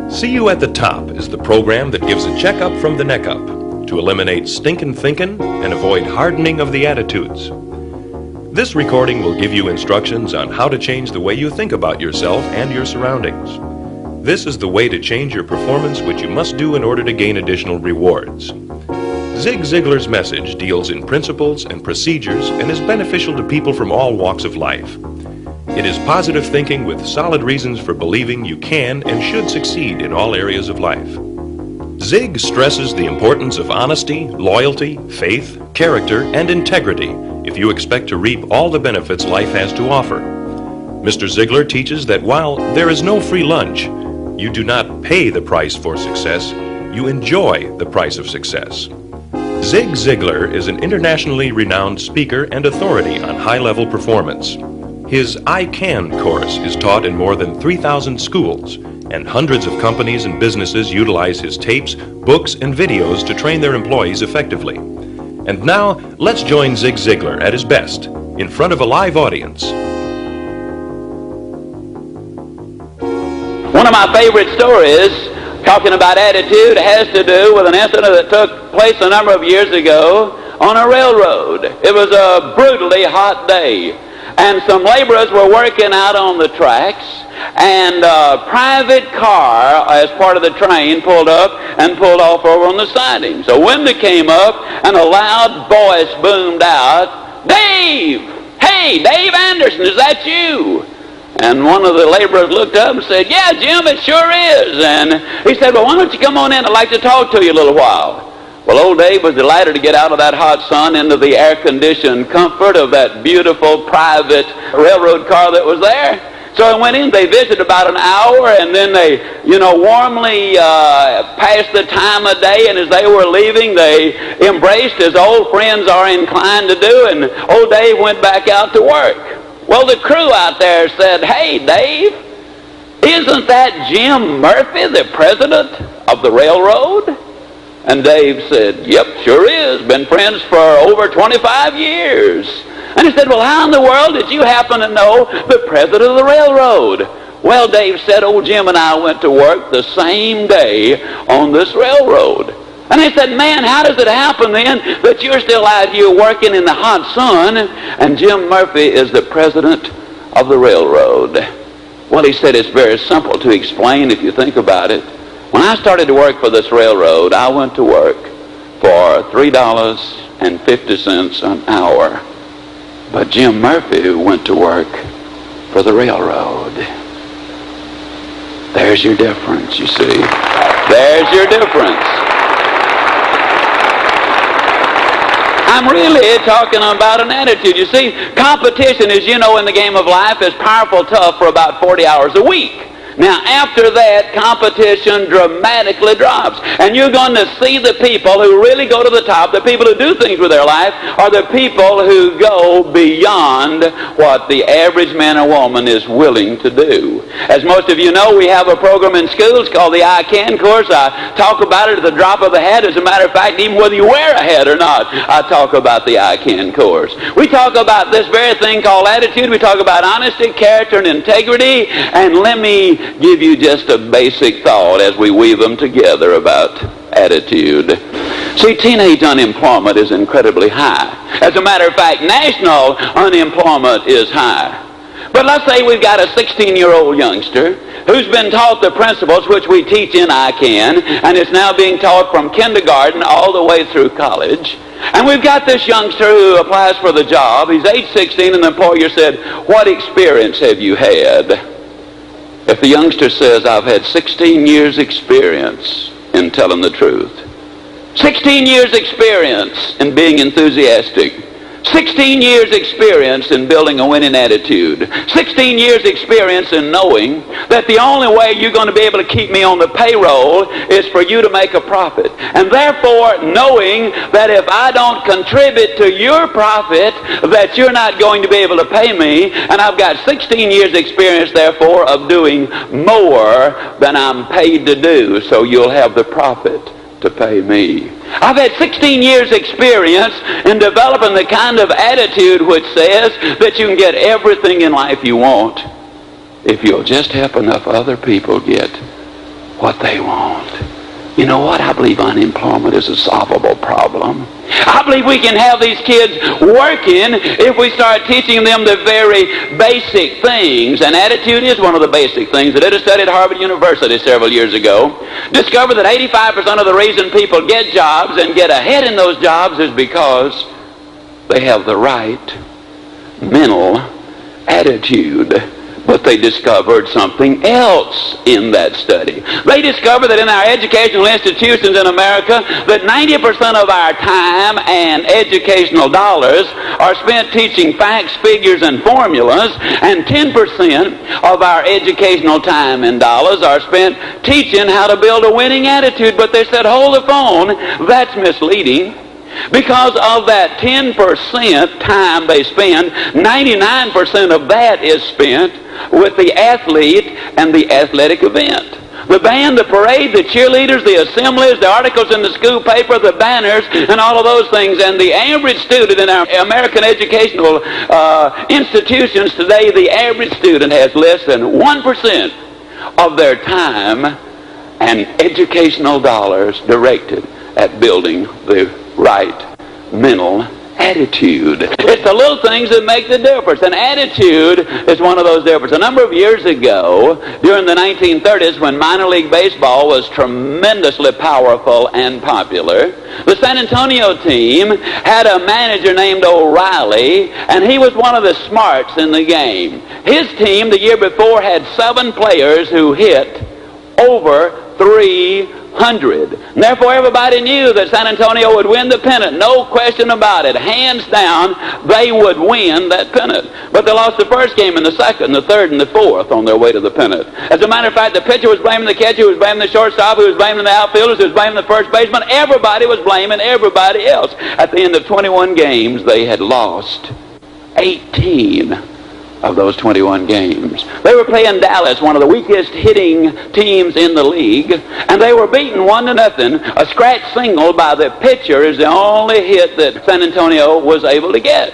See You at the Top is the program that gives a checkup from the neck up to eliminate stinkin' thinking and avoid hardening of the attitudes. This recording will give you instructions on how to change the way you think about yourself and your surroundings. This is the way to change your performance, which you must do in order to gain additional rewards. Ziglar's message deals in principles and procedures and is beneficial to people from all walks of life. It is positive thinking with solid reasons for believing you can and should succeed in all areas of life. Zig stresses the importance of honesty, loyalty, faith, character, and integrity if you expect to reap all the benefits life has to offer. Mr. Ziglar teaches that while there is no free lunch, you do not pay the price for success, you enjoy the price of success. Zig Ziglar is an internationally renowned speaker and authority on high-level performance. His I Can course is taught in more than 3,000 schools, and hundreds of companies and businesses utilize his tapes, books, and videos to train their employees effectively. And now, let's join Zig Ziglar at his best, in front of a live audience. One of my favorite stories, talking about attitude, has to do with an incident that took place a number of years ago on a railroad. It was a brutally hot day, and some laborers were working out on the tracks, and a private car, as part of the train, pulled up and pulled off over on the siding. So a window came up, and a loud voice boomed out, "Dave! Hey, Dave Anderson, is that you?" And one of the laborers looked up and said, "Yeah, Jim, it sure is." And he said, "Well, why don't you come on in? I'd like to talk to you a little while." Well, old Dave was delighted to get out of that hot sun into the air-conditioned comfort of that beautiful private railroad car that was there. So he went in, they visited about an hour, and then they, warmly passed the time of day, and as they were leaving, they embraced as old friends are inclined to do, and old Dave went back out to work. Well, the crew out there said, "Hey, Dave, isn't that Jim Murphy, the president of the railroad?" And Dave said, "Yep, sure is. Been friends for over 25 years. And he said, "Well, how in the world did you happen to know the president of the railroad?" Well, Dave said, "Old Jim and I went to work the same day on this railroad." And they said, "Man, how does it happen then that you're still out here working in the hot sun and Jim Murphy is the president of the railroad?" Well, he said, "It's very simple to explain if you think about it. When I started to work for this railroad, I went to work for $3.50 an hour. But Jim Murphy went to work for the railroad." There's your difference, you see. There's your difference. I'm really talking about an attitude. You see, competition, as you know, in the game of life is powerful tough for about 40 hours a week. Now, after that, competition dramatically drops. And you're going to see the people who really go to the top, the people who do things with their life, are the people who go beyond what the average man or woman is willing to do. As most of you know, we have a program in schools called the I Can course. I talk about it at the drop of a hat. As a matter of fact, even whether you wear a hat or not, I talk about the I Can course. We talk about this very thing called attitude. We talk about honesty, character, and integrity. And let me give you just a basic thought as we weave them together about attitude. See, teenage unemployment is incredibly high. As a matter of fact, national unemployment is high. But let's say we've got a 16-year-old youngster who's been taught the principles which we teach in I Can, and it's now being taught from kindergarten all the way through college. And we've got this youngster who applies for the job. He's age 16, and the employer said, "What experience have you had?" If the youngster says, "I've had 16 years experience in telling the truth, 16 years experience in being enthusiastic, 16 years experience in building a winning attitude, 16 years experience in knowing that the only way you're going to be able to keep me on the payroll is for you to make a profit. And therefore, knowing that if I don't contribute to your profit, that you're not going to be able to pay me, and I've got 16 years experience, therefore, of doing more than I'm paid to do, so you'll have the profit to pay me. I've had 16 years experience in developing the kind of attitude which says that you can get everything in life you want if you'll just help enough other people get what they want. You know what? I believe unemployment is a solvable problem. I believe we can have these kids working if we start teaching them the very basic things. And attitude is one of the basic things. I did a study at Harvard University several years ago. Discovered that 85% of the reason people get jobs and get ahead in those jobs is because they have the right mental attitude. But they discovered something else in that study. They discovered that in our educational institutions in America, that 90% of our time and educational dollars are spent teaching facts, figures, and formulas, and 10% of our educational time and dollars are spent teaching how to build a winning attitude. But they said, hold the phone, that's misleading. Because of that 10% time they spend, 99% of that is spent with the athlete and the athletic event. The band, the parade, the cheerleaders, the assemblies, the articles in the school paper, the banners, and all of those things. And the average student in our American educational institutions today, the average student has less than 1% of their time and educational dollars directed at building the right mental attitude. It's the little things that make the difference. And attitude is one of those differences. A number of years ago, during the 1930s, when minor league baseball was tremendously powerful and popular, the San Antonio team had a manager named O'Reilly, and he was one of the smarts in the game. His team the year before had 7 players who hit over 300. And therefore everybody knew that San Antonio would win the pennant. No question about it. Hands down, they would win that pennant. But they lost the first game and the second and the third and the fourth on their way to the pennant. As a matter of fact, the pitcher was blaming the catcher, who was blaming the shortstop, who was blaming the outfielders, who was blaming the first baseman. Everybody was blaming everybody else. At the end of 21 games, they had lost 18 of those 21 games. They were playing Dallas, one of the weakest hitting teams in the league, and they were beaten 1-0. A scratch single by the pitcher is the only hit that San Antonio was able to get.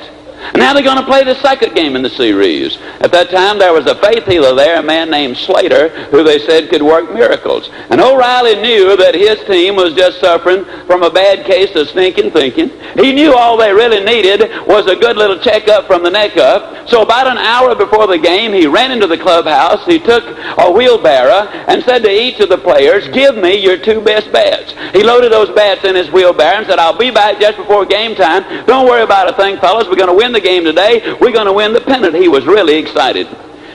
Now they're going to play the second game in the series. At that time, there was a faith healer there, a man named Slater, who they said could work miracles. And O'Reilly knew that his team was just suffering from a bad case of stinking thinking. He knew all they really needed was a good little checkup from the neck up. So about an hour before the game, he ran into the clubhouse. He took a wheelbarrow and said to each of the players, give me your 2 best bats. He loaded those bats in his wheelbarrow and said, I'll be back just before game time. Don't worry about a thing, fellas. We're going to win the game today. We're going to win the pennant. He was really excited.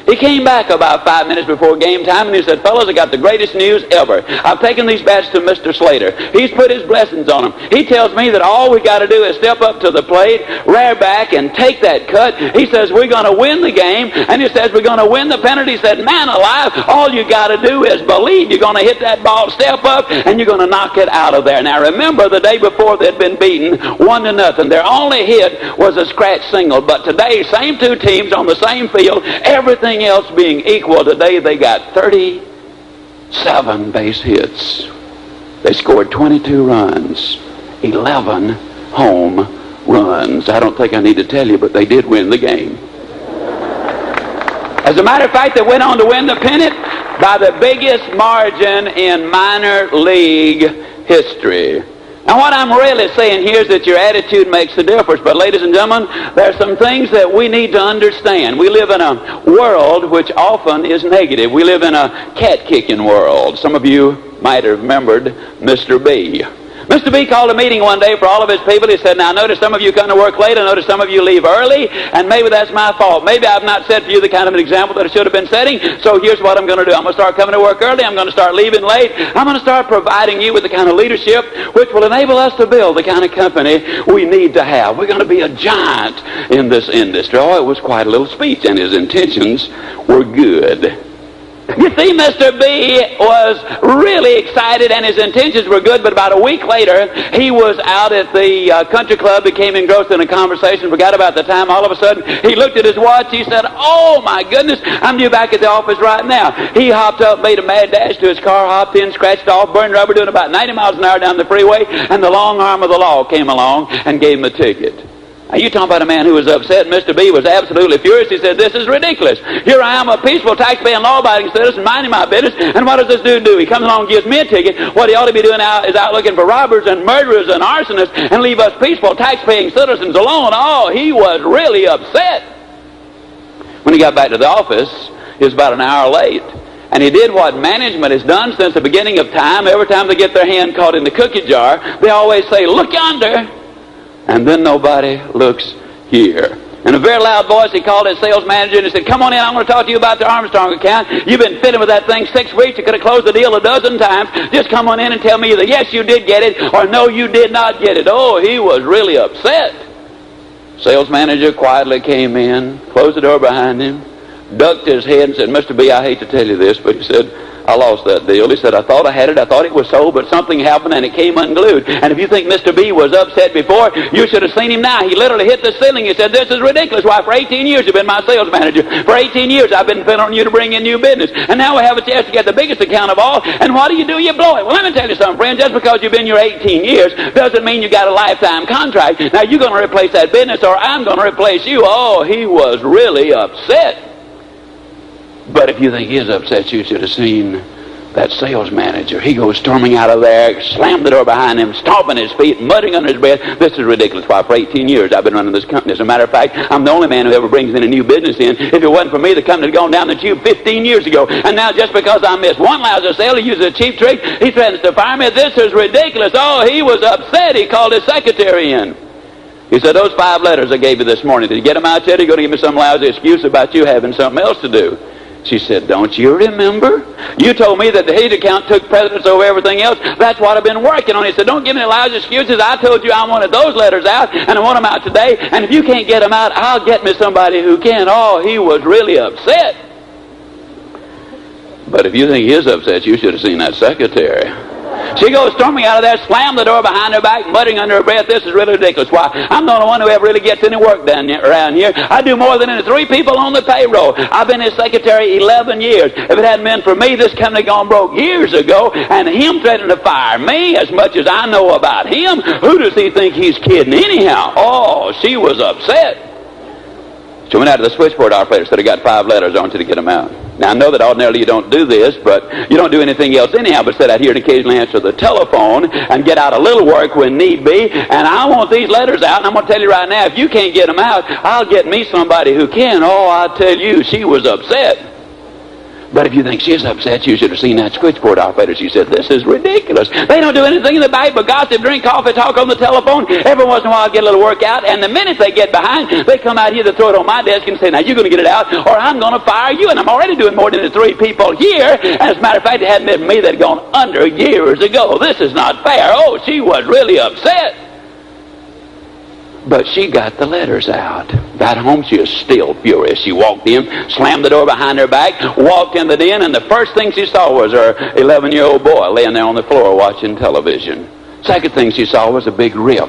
He came back about 5 minutes before game time and he said, fellas, I got the greatest news ever. I've taken these bats to Mr. Slater. He's put his blessings on them. He tells me that all we got to do is step up to the plate, rear back, and take that cut. He says, we're going to win the game. And he says, we're going to win the pennant. He said, man alive, all you got to do is believe you're going to hit that ball, step up, and you're going to knock it out of there. Now remember, the day before they'd been beaten 1-0. Their only hit was a scratch single. But today, same 2 teams on the same field, everything else being equal, today they got 37 base hits. They scored 22 runs, 11 home runs. I don't think I need to tell you, but they did win the game. As a matter of fact, they went on to win the pennant by the biggest margin in minor league history. Now what I'm really saying here is that your attitude makes the difference. But ladies and gentlemen, there are some things that we need to understand. We live in a world which often is negative. We live in a cat-kicking world. Some of you might have remembered Mr. B. Mr. B called a meeting one day for all of his people. He said, now I notice some of you come to work late. I notice some of you leave early, and maybe that's my fault. Maybe I've not set for you the kind of an example that I should have been setting. So here's what I'm going to do. I'm going to start coming to work early. I'm going to start leaving late. I'm going to start providing you with the kind of leadership which will enable us to build the kind of company we need to have. We're going to be a giant in this industry. Oh, it was quite a little speech, and his intentions were good. You see, Mr. B was really excited and his intentions were good, but about a week later, he was out at the country club, became engrossed in a conversation, forgot about the time. All of a sudden, he looked at his watch. He said, oh my goodness, I'm due back at the office right now. He hopped up, made a mad dash to his car, hopped in, scratched off, burned rubber, doing about 90 miles an hour down the freeway, and the long arm of the law came along and gave him a ticket. Now, you talking about a man who was upset. Mr. B was absolutely furious. He said, this is ridiculous. Here I am, a peaceful, tax-paying, law-abiding citizen, minding my business, and what does this dude do? He comes along and gives me a ticket. What he ought to be doing now is out looking for robbers and murderers and arsonists and leave us peaceful, tax-paying citizens alone. Oh, he was really upset. When he got back to the office, he was about an hour late. And he did what management has done since the beginning of time. Every time they get their hand caught in the cookie jar, they always say, look yonder. And then nobody looks here. In a very loud voice, he called his sales manager and he said, come on in, I'm going to talk to you about the Armstrong account. You've been fiddling with that thing 6 weeks. You could have closed the deal a dozen times. Just come on in and tell me either yes, you did get it, or no, you did not get it. Oh, he was really upset. Sales manager quietly came in, closed the door behind him, ducked his head and said, Mr. B, I hate to tell you this, but he said, I lost that deal. He said, I thought I had it. I thought it was sold, but something happened and it came unglued. And if you think Mr. B was upset before, you should have seen him now. He literally hit the ceiling. He said, this is ridiculous. Why, for 18 years you've been my sales manager. For 18 years I've been depending on you to bring in new business. And now we have a chance to get the biggest account of all. And what do? You blow it. Well, let me tell you something, friend. Just because you've been here 18 years doesn't mean you got a lifetime contract. Now you're going to replace that business or I'm going to replace you. Oh, he was really upset. But if you think he's upset, you should have seen that sales manager. He goes storming out of there, slammed the door behind him, stomping his feet, muttering under his breath, this is ridiculous. Why, for 18 years I've been running this company. As a matter of fact, I'm the only man who ever brings in a new business in. If it wasn't for me, the company had gone down the tube 15 years ago. And now just because I missed one lousy sale, he uses a cheap trick, he threatens to fire me. This is ridiculous. Oh, he was upset. He called his secretary in. He said, those 5 letters I gave you this morning, did you get them out yet? Or are you going to give me some lousy excuse about you having something else to do? She said, don't you remember? You told me that the hate account took precedence over everything else. That's what I've been working on. He said, don't give me any lousy excuses. I told you I wanted those letters out, and I want them out today. And if you can't get them out, I'll get me somebody who can. Oh, he was really upset. But if you think he is upset, you should have seen that secretary. She goes storming out of there, slammed the door behind her back, muttering under her breath, this is really ridiculous. Why, I'm the only one who ever really gets any work done around here. I do more than any 3 people on the payroll. I've been his secretary 11 years. If it hadn't been for me, this company gone broke years ago, and him threatening to fire me as much as I know about him, who does he think he's kidding anyhow? Oh, she was upset. She went out to the switchboard operator, said, I got 5 letters, I want you to get them out. Now, I know that ordinarily you don't do this, but you don't do anything else anyhow but sit out here and occasionally answer the telephone and get out a little work when need be. And I want these letters out, and I'm going to tell you right now, if you can't get them out, I'll get me somebody who can. Oh, I tell you, she was upset. But if you think she's upset, you should have seen that switchboard operator. She said, this is ridiculous. They don't do anything in the bank but gossip, drink coffee, talk on the telephone. Every once in a while, get a little work out. And the minute they get behind, they come out here to throw it on my desk and say, now you're going to get it out or I'm going to fire you. And I'm already doing more than the 3 people here. And as a matter of fact, it hadn't been me that had gone under years ago. This is not fair. Oh, she was really upset. But she got the letters out. Got home, she was still furious. She walked in, slammed the door behind her back, walked in the den, and the first thing she saw was her 11-year-old boy laying there on the floor watching television. Second thing she saw was a big rip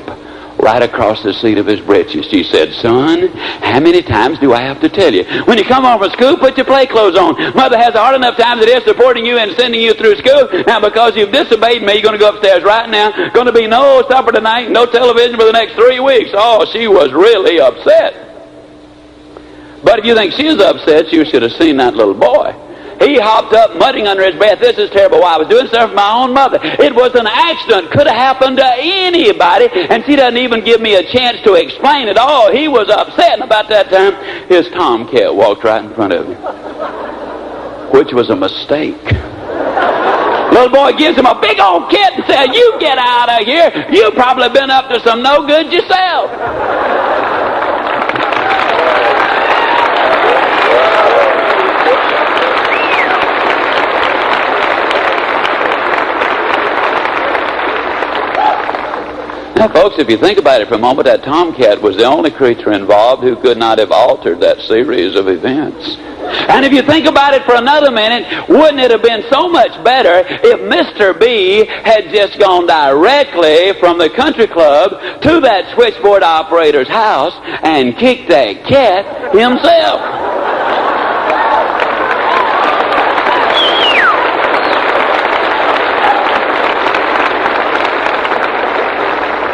right across the seat of his breeches. She said, son, how many times do I have to tell you? When you come home from school, put your play clothes on. Mother has a hard enough time as it is supporting you and sending you through school. Now, because you've disobeyed me, you're going to go upstairs right now. Going to be no supper tonight, no television for the next 3 weeks. Oh, she was really upset. But if you think she's upset, you should have seen that little boy. He hopped up, muttering under his breath, this is terrible. Why, I was doing something for my own mother. It was an accident. Could have happened to anybody. And she doesn't even give me a chance to explain it. Oh, he was upset. And about that time, his tomcat walked right in front of him, which was a mistake. Little boy gives him a big old kick and says, you get out of here. You've probably been up to some no good yourself. Now, folks, if you think about it for a moment, that tomcat was the only creature involved who could not have altered that series of events. And if you think about it for another minute, wouldn't it have been so much better if Mr. B had just gone directly from the country club to that switchboard operator's house and kicked that cat himself?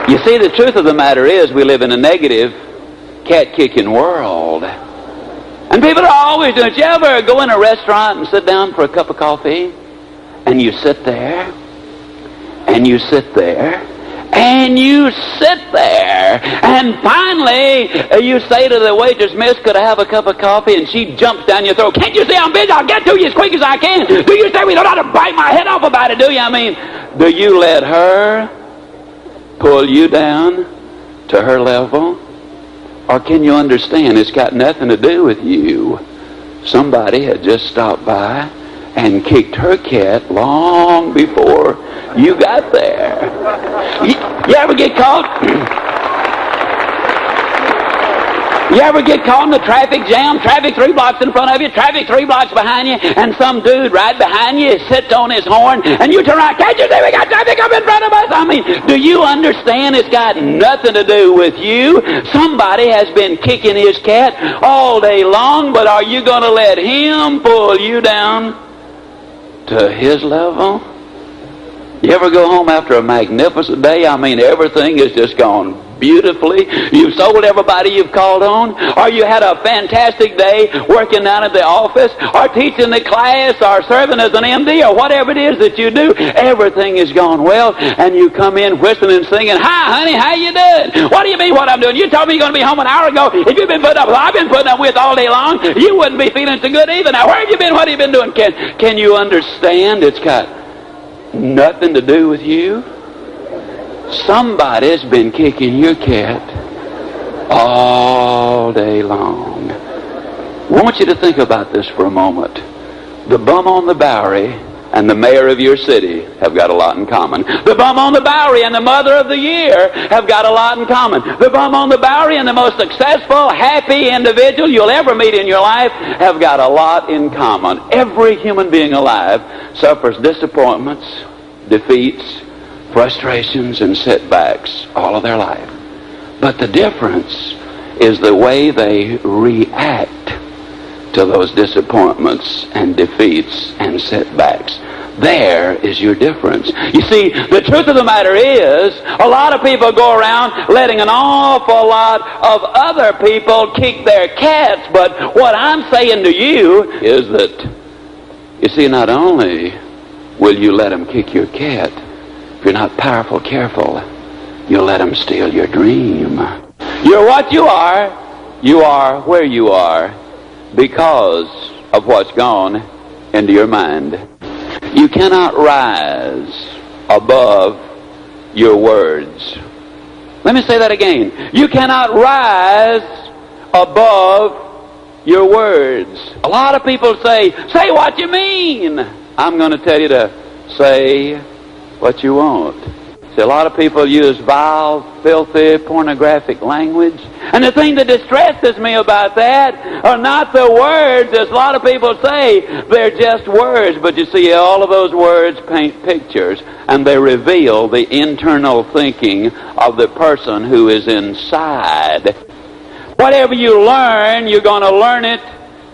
You see, the truth of the matter is we live in a negative cat-kicking world. And people are always doing it. You ever go in a restaurant and sit down for a cup of coffee? And you sit there, and you sit there, and you sit there, and finally you say to the waitress, "Miss, could I have a cup of coffee?" And she jumps down your throat. "Can't you see I'm busy? I'll get to you as quick as I can. Do you say we don't have to bite my head off about it, do you?" I mean, do you let her pull you down to her level? Or can you understand it's got nothing to do with you? Somebody had just stopped by and kicked her cat long before you got there. You ever get caught? You ever get caught in the traffic jam? Traffic 3 blocks in front of you, traffic 3 blocks behind you, and some dude right behind you sits on his horn, and you turn around, "Can't you see we got traffic up in front of us?" I mean, do you understand it's got nothing to do with you? Somebody has been kicking his cat all day long, but are you going to let him pull you down to his level? You ever go home after a magnificent day? I mean, everything has just gone beautifully. You've sold everybody you've called on, or you had a fantastic day working down at the office, or teaching the class, or serving as an MD, or whatever it is that you do. Everything has gone well, and you come in whistling and singing, "Hi, honey, how you doing?" "What do you mean what I'm doing? You told me you're going to be home an hour ago. If you've been putting up with I've been putting up with all day long, you wouldn't be feeling so good either. Now, where have you been? What have you been doing?" Can you understand? It's got nothing to do with you. Somebody's been kicking your cat all day long. I want you to think about this for a moment. The bum on the Bowery and the mayor of your city have got a lot in common. The bum on the Bowery and the mother of the year have got a lot in common. The bum on the Bowery and the most successful, happy individual you'll ever meet in your life have got a lot in common. Every human being alive suffers disappointments, defeats, frustrations, and setbacks all of their life. But the difference is the way they react to those disappointments and defeats and setbacks. There is your difference. You see, the truth of the matter is, a lot of people go around letting an awful lot of other people kick their cats, but what I'm saying to you is that, you see, not only will you let them kick your cat, if you're not powerful careful, you'll let them steal your dream. You're what you are where you are, because of what's gone into your mind. You cannot rise above your words. Let me say that again. You cannot rise above your words. A lot of people say what you mean. I'm going to tell you to say what you want. See, a lot of people use vile, filthy, pornographic language. And the thing that distresses me about that are not the words, as a lot of people say. They're just words. But you see, all of those words paint pictures, and they reveal the internal thinking of the person who is inside. Whatever you learn, you're going to learn it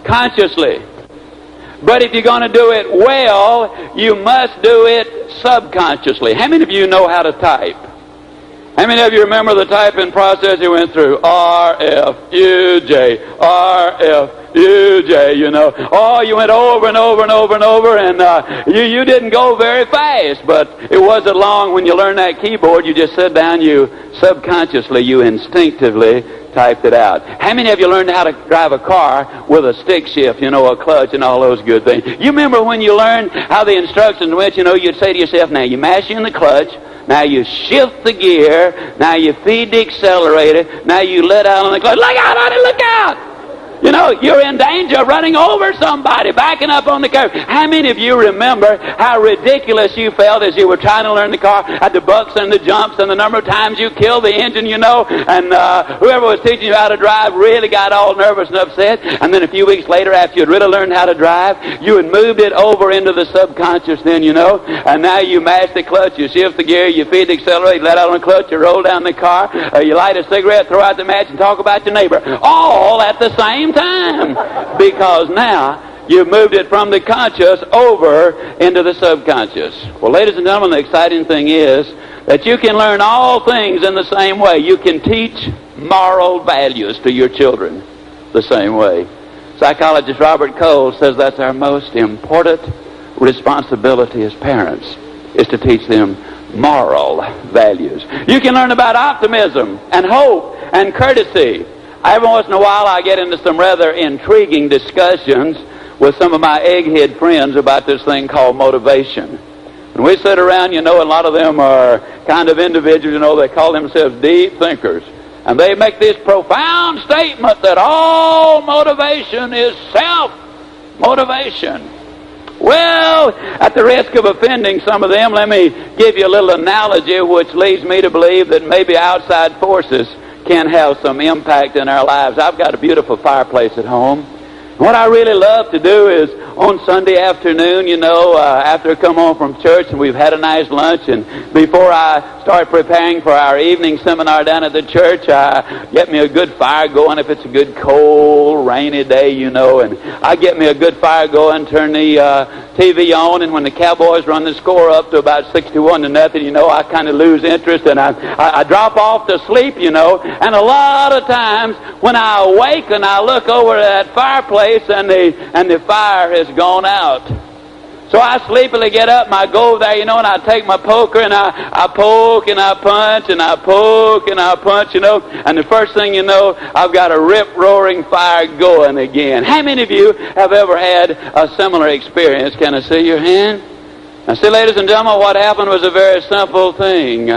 consciously. But if you're going to do it well, you must do it subconsciously. How many of you know how to type? How many of you remember the typing process you went through? R-F-U-J, R-F-U-J, you know. Oh, you went over and over and over and over, and you didn't go very fast, but it wasn't long when you learned that keyboard. You just sit down, you subconsciously, you instinctively typed it out. How many of you learned how to drive a car with a stick shift, you know, a clutch and all those good things? You remember when you learned how the instructions went, you know, you'd say to yourself, now you mash in the clutch, now you shift the gear, now you feed the accelerator, now you let out on the clutch. Look out, honey, look out! You know, you're in danger of running over somebody, backing up on the curb. How many of you remember how ridiculous you felt as you were trying to learn the car, at the bucks and the jumps and the number of times you killed the engine, you know, and whoever was teaching you how to drive really got all nervous and upset, and then a few weeks later, after you'd really learned how to drive, you had moved it over into the subconscious then, you know, and now you mash the clutch, you shift the gear, you feed the accelerator, you let out on the clutch, you roll down the car, you light a cigarette, throw out the match, and talk about your neighbor, all at the same time, because now you've moved it from the conscious over into the subconscious. Well, ladies and gentlemen, the exciting thing is that you can learn all things in the same way. You can teach moral values to your children the same way. Psychologist Robert Cole says that's our most important responsibility as parents, is to teach them moral values. You can learn about optimism and hope and courtesy. Every once in a while I get into some rather intriguing discussions with some of my egghead friends about this thing called motivation. And we sit around, and a lot of them are kind of individuals, they call themselves deep thinkers. And they make this profound statement that all motivation is self-motivation. Well, at the risk of offending some of them, let me give you a little analogy which leads me to believe that maybe outside forces can have some impact in our lives. I've got a beautiful fireplace at home. What I really love to do is on Sunday afternoon, after I come home from church and we've had a nice lunch, and before I start preparing for our evening seminar down at the church, I get me a good fire going if it's a good cold, rainy day, and I get me a good fire going, turn the TV on, and when the Cowboys run the score up to about 61-0, I kind of lose interest and I drop off to sleep, and a lot of times when I awake and I look over at that fireplace and the fire has gone out. So I sleepily get up and I go there, and I take my poker and I poke and I punch and I poke and I punch, and the first thing you know, I've got a rip-roaring fire going again. How many of you have ever had a similar experience? Can I see your hand? Now see, ladies and gentlemen, what happened was a very simple thing.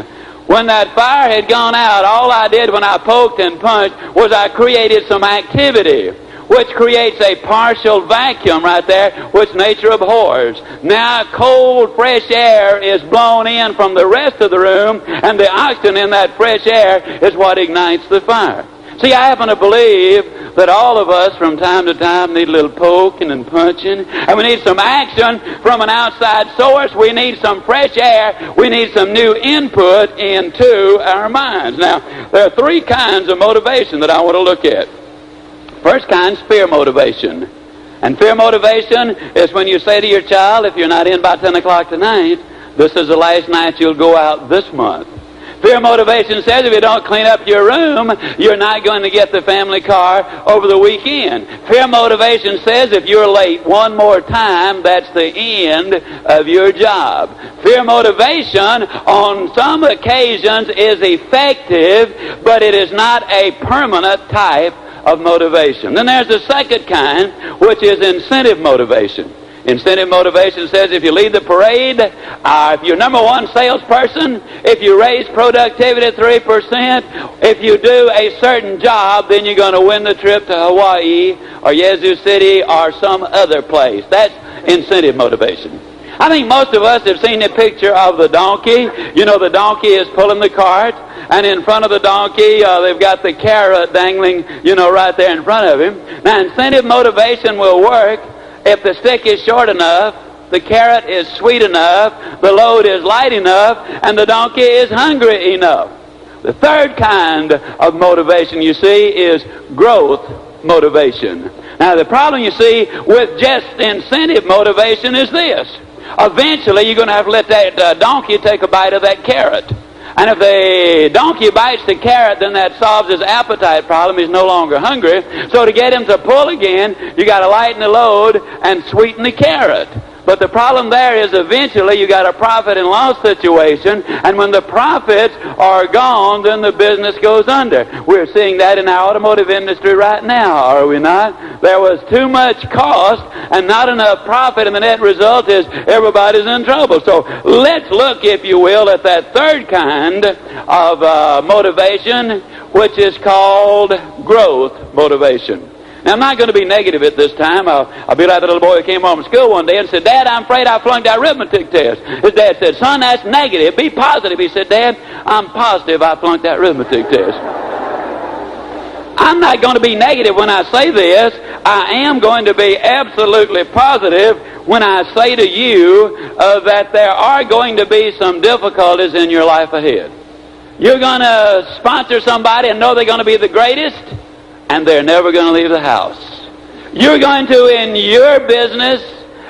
When that fire had gone out, all I did when I poked and punched was I created some activity, which creates a partial vacuum right there, which nature abhors. Now cold, fresh air is blown in from the rest of the room, and the oxygen in that fresh air is what ignites the fire. See, I happen to believe that all of us from time to time need a little poking and punching, and we need some action from an outside source. We need some fresh air. We need some new input into our minds. Now, there are three kinds of motivation that I want to look at. First kind is fear motivation. And fear motivation is when you say to your child, if you're not in by 10 o'clock tonight, this is the last night you'll go out this month. Fear motivation says if you don't clean up your room, you're not going to get the family car over the weekend. Fear motivation says if you're late one more time, that's the end of your job. Fear motivation on some occasions is effective, but it is not a permanent type of motivation. Then there's the second kind, which is incentive motivation. Incentive motivation says if you lead the parade, if you're number one salesperson, if you raise productivity 3%, if you do a certain job, then you're going to win the trip to Hawaii or Yazoo City or some other place. That's incentive motivation. I think most of us have seen the picture of the donkey. The donkey is pulling the cart, and in front of the donkey, they've got the carrot dangling, right there in front of him. Now, incentive motivation will work if the stick is short enough, the carrot is sweet enough, the load is light enough, and the donkey is hungry enough. The third kind of motivation, you see, is growth motivation. Now, the problem, you see, with just incentive motivation is this. Eventually, you're going to have to let that donkey take a bite of that carrot. And if the donkey bites the carrot, then that solves his appetite problem. He's no longer hungry. So to get him to pull again, you got to lighten the load and sweeten the carrot. But the problem there is eventually you got a profit and loss situation, and when the profits are gone, then the business goes under. We're seeing that in our automotive industry right now, are we not? There was too much cost and not enough profit, and the net result is everybody's in trouble. So let's look, if you will, at that third kind of motivation, which is called growth motivation. Now, I'm not going to be negative at this time. I'll be like the little boy who came home from school one day and said, Dad, I'm afraid I flunked that arithmetic test. His dad said, Son, that's negative. Be positive. He said, Dad, I'm positive I flunked that arithmetic test. I'm not going to be negative when I say this. I am going to be absolutely positive when I say to you that there are going to be some difficulties in your life ahead. You're going to sponsor somebody and know they're going to be the greatest, and they're never going to leave the house. You're going to, in your business,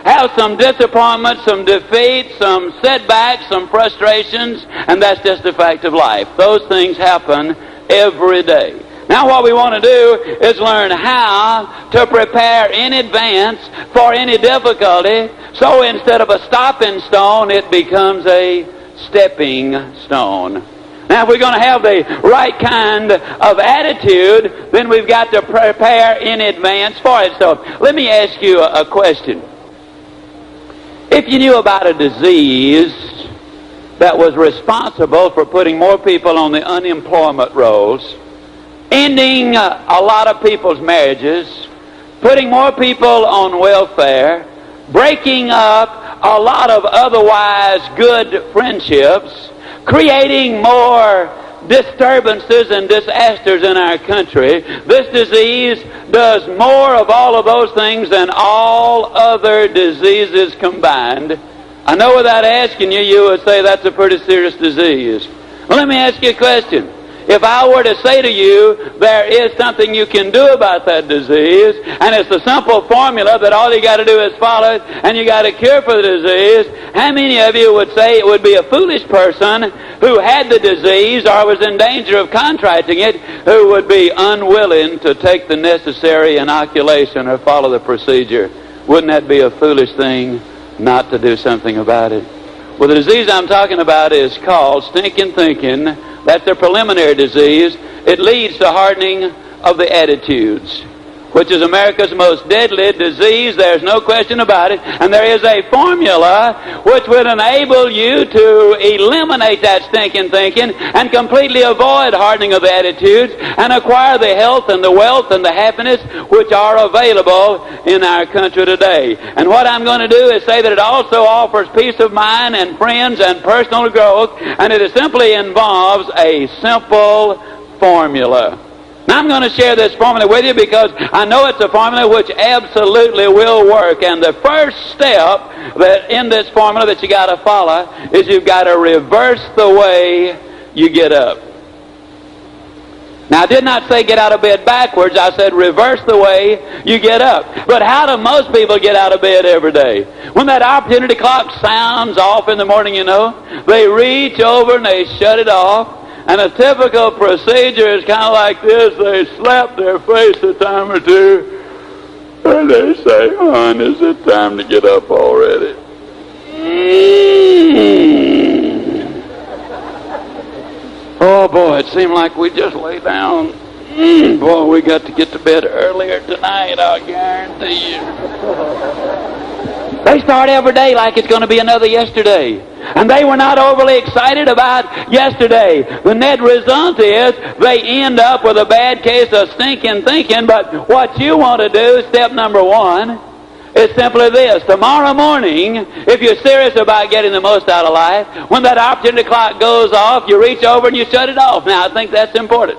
have some disappointments, some defeats, some setbacks, some frustrations, and that's just a fact of life. Those things happen every day. Now what we want to do is learn how to prepare in advance for any difficulty, so instead of a stopping stone, it becomes a stepping stone. Now if we're going to have the right kind of attitude, then we've got to prepare in advance for it. So let me ask you a question. If you knew about a disease that was responsible for putting more people on the unemployment rolls, ending a lot of people's marriages, putting more people on welfare, breaking up a lot of otherwise good friendships, creating more disturbances and disasters in our country, this disease does more of all of those things than all other diseases combined. I know without asking you, you would say that's a pretty serious disease. Well, let me ask you a question. If I were to say to you, there is something you can do about that disease, and it's a simple formula that all you got to do is follow it, and you got a cure for the disease, how many of you would say it would be a foolish person who had the disease or was in danger of contracting it, who would be unwilling to take the necessary inoculation or follow the procedure? Wouldn't that be a foolish thing not to do something about it? Well, the disease I'm talking about is called stinking thinking. That's a preliminary disease. It leads to hardening of the attitudes, which is America's most deadly disease. There's no question about it. And there is a formula which would enable you to eliminate that stinking thinking and completely avoid hardening of the attitudes and acquire the health and the wealth and the happiness which are available in our country today. And what I'm going to do is say that it also offers peace of mind and friends and personal growth, and it simply involves a simple formula. Now I'm going to share this formula with you because I know it's a formula which absolutely will work. And the first step that in this formula that you got to follow is you've got to reverse the way you get up. Now I did not say get out of bed backwards. I said reverse the way you get up. But how do most people get out of bed every day? When that opportunity clock sounds off in the morning, you know, they reach over and they shut it off. And a typical procedure is kind of like this. They slap their face a time or two, and they say, "Hon, is it time to get up already?" Oh, boy, it seemed like we just lay down. Boy, we got to get to bed earlier tonight, I'll guarantee you. They start every day like it's going to be another yesterday. And they were not overly excited about yesterday. The net result is they end up with a bad case of stinking thinking. But what you want to do, step number one, is simply this. Tomorrow morning, if you're serious about getting the most out of life, when that opportunity clock goes off, you reach over and you shut it off. Now, I think that's important.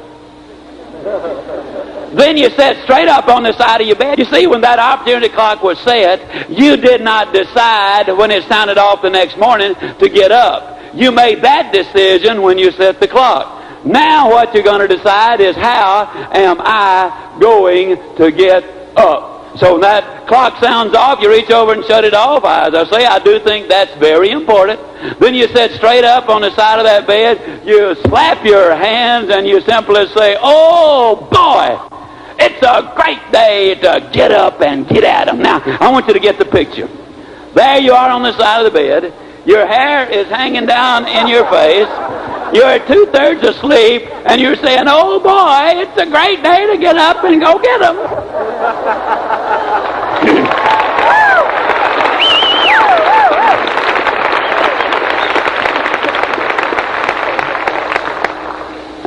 Then you sit straight up on the side of your bed. You see, when that opportunity clock was set, you did not decide when it sounded off the next morning to get up. You made that decision when you set the clock. Now what you're going to decide is, how am I going to get up? So when that clock sounds off, you reach over and shut it off. As I say, I do think that's very important. Then you sit straight up on the side of that bed, you slap your hands, and you simply say, "Oh, boy! It's a great day to get up and get at them." Now, I want you to get the picture. There you are on the side of the bed. Your hair is hanging down in your face. You're 2/3 asleep, and you're saying, "Oh, boy, it's a great day to get up and go get them."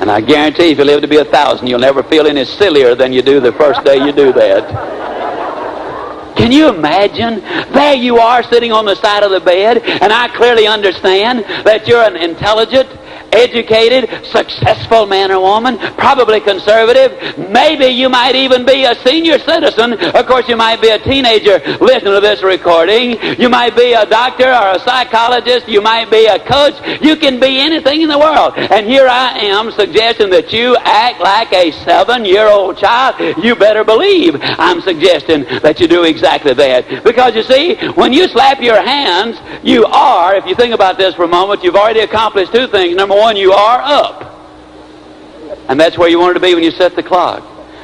And I guarantee if you live to be 1,000, you'll never feel any sillier than you do the first day you do that. Can you imagine? There you are sitting on the side of the bed, and I clearly understand that you're an intelligent, educated, successful man or woman, probably conservative. Maybe you might even be a senior citizen. Of course, you might be a teenager listening to this recording. You might be a doctor or a psychologist. You might be a coach. You can be anything in the world. And here I am suggesting that you act like a 7-year-old child. You better believe I'm suggesting that you do exactly that. Because you see, when you slap your hands, you are, if you think about this for a moment, you've already accomplished two things. Number one, you are up. And that's where you wanted to be when you set the clock.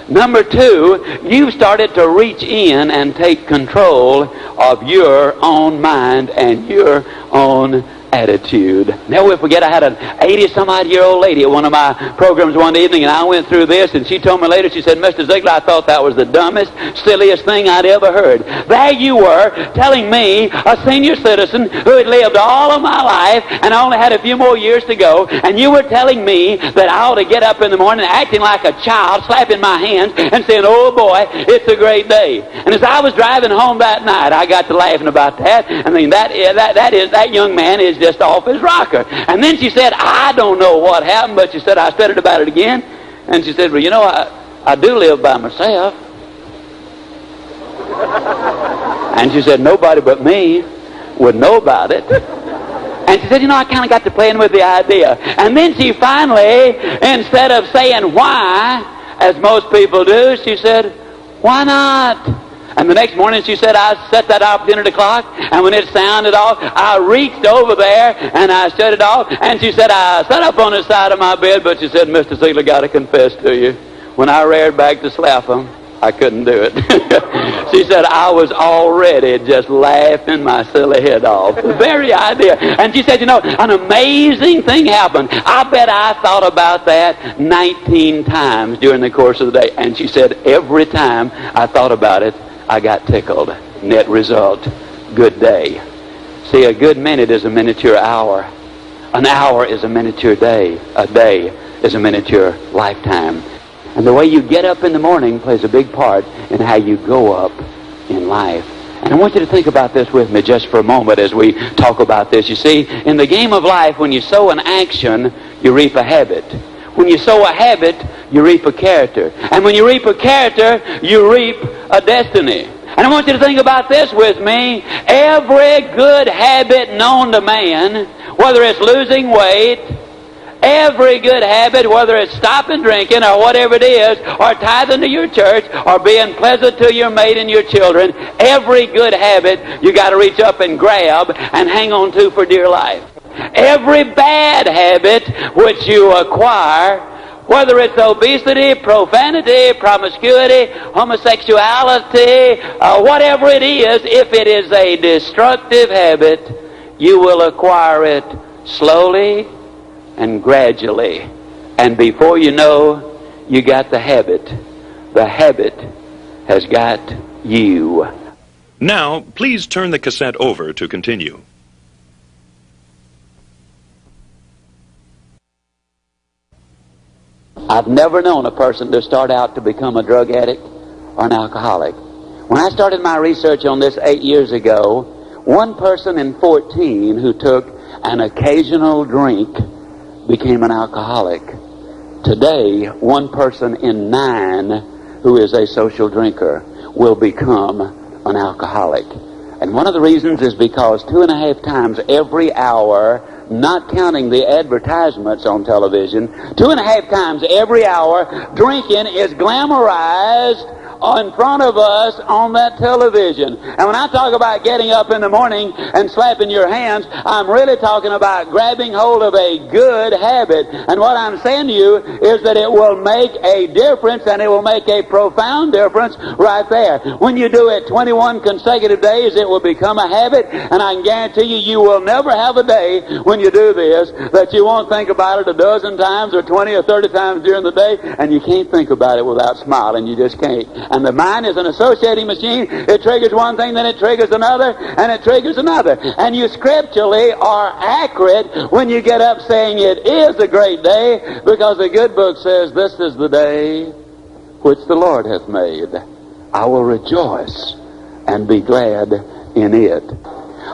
Number two, you've started to reach in and take control of your own mind and your own attitude. Never will forget, I had an 80-some-odd-year-old lady at one of my programs one evening, and I went through this, and she told me later, she said, Mr. Ziglar, I thought that was the dumbest, silliest thing I'd ever heard. There you were, telling me, a senior citizen who had lived all of my life and only had a few more years to go, and you were telling me that I ought to get up in the morning acting like a child, slapping my hands and saying, oh boy, it's a great day. And as I was driving home that night, I got to laughing about that. I mean, that young man is just off his rocker. And then she said, I don't know what happened, but she said, I studied about it again. And she said, well, you know, I do live by myself. And she said, nobody but me would know about it. And she said, you know, I kind of got to playing with the idea. And then she finally, instead of saying why, as most people do, she said, why not? And the next morning she said, I set that opportunity clock, and when it sounded off, I reached over there and I shut it off. And she said, I sat up on the side of my bed, but she said, Mr. Ziglar, got to confess to you, when I reared back to slap him, I couldn't do it. She said, I was already just laughing my silly head off. The very idea. And she said, you know, an amazing thing happened. I bet I thought about that 19 times during the course of the day. And she said, every time I thought about it, I got tickled. Net result, good day. See, a good minute is a miniature hour. An hour is a miniature day. A day is a miniature lifetime. And the way you get up in the morning plays a big part in how you go up in life. And I want you to think about this with me just for a moment as we talk about this. You see, in the game of life, when you sow an action, you reap a habit. When you sow a habit, you reap a character. And when you reap a character, you reap a destiny. And I want you to think about this with me. Every good habit known to man, whether it's losing weight, every good habit, whether it's stopping drinking or whatever it is, or tithing to your church, or being pleasant to your mate and your children, every good habit you got to reach up and grab and hang on to for dear life. Every bad habit which you acquire, whether it's obesity, profanity, promiscuity, homosexuality, whatever it is, if it is a destructive habit, you will acquire it slowly and gradually. And before you know, you got the habit. The habit has got you. Now, please turn the cassette over to continue. I've never known a person to start out to become a drug addict or an alcoholic. When I started my research on this 8 years ago, one person in 14 who took an occasional drink became an alcoholic. Today, one person in 9 who is a social drinker will become an alcoholic. And one of the reasons is because 2.5 times every hour, not counting the advertisements on television, 2.5 times every hour, drinking is glamorized in front of us on that television. And when I talk about getting up in the morning and slapping your hands, I'm really talking about grabbing hold of a good habit. And what I'm saying to you is that it will make a difference, and it will make a profound difference right there. When you do it 21 consecutive days, it will become a habit, and I can guarantee you, you will never have a day when you do this that you won't think about it a dozen times or 20 or 30 times during the day, and you can't think about it without smiling. You just can't. And the mind is an associating machine. It triggers one thing, then it triggers another, and it triggers another. And you scripturally are accurate when you get up saying it is a great day, because the good book says, this is the day which the Lord hath made. I will rejoice and be glad in it.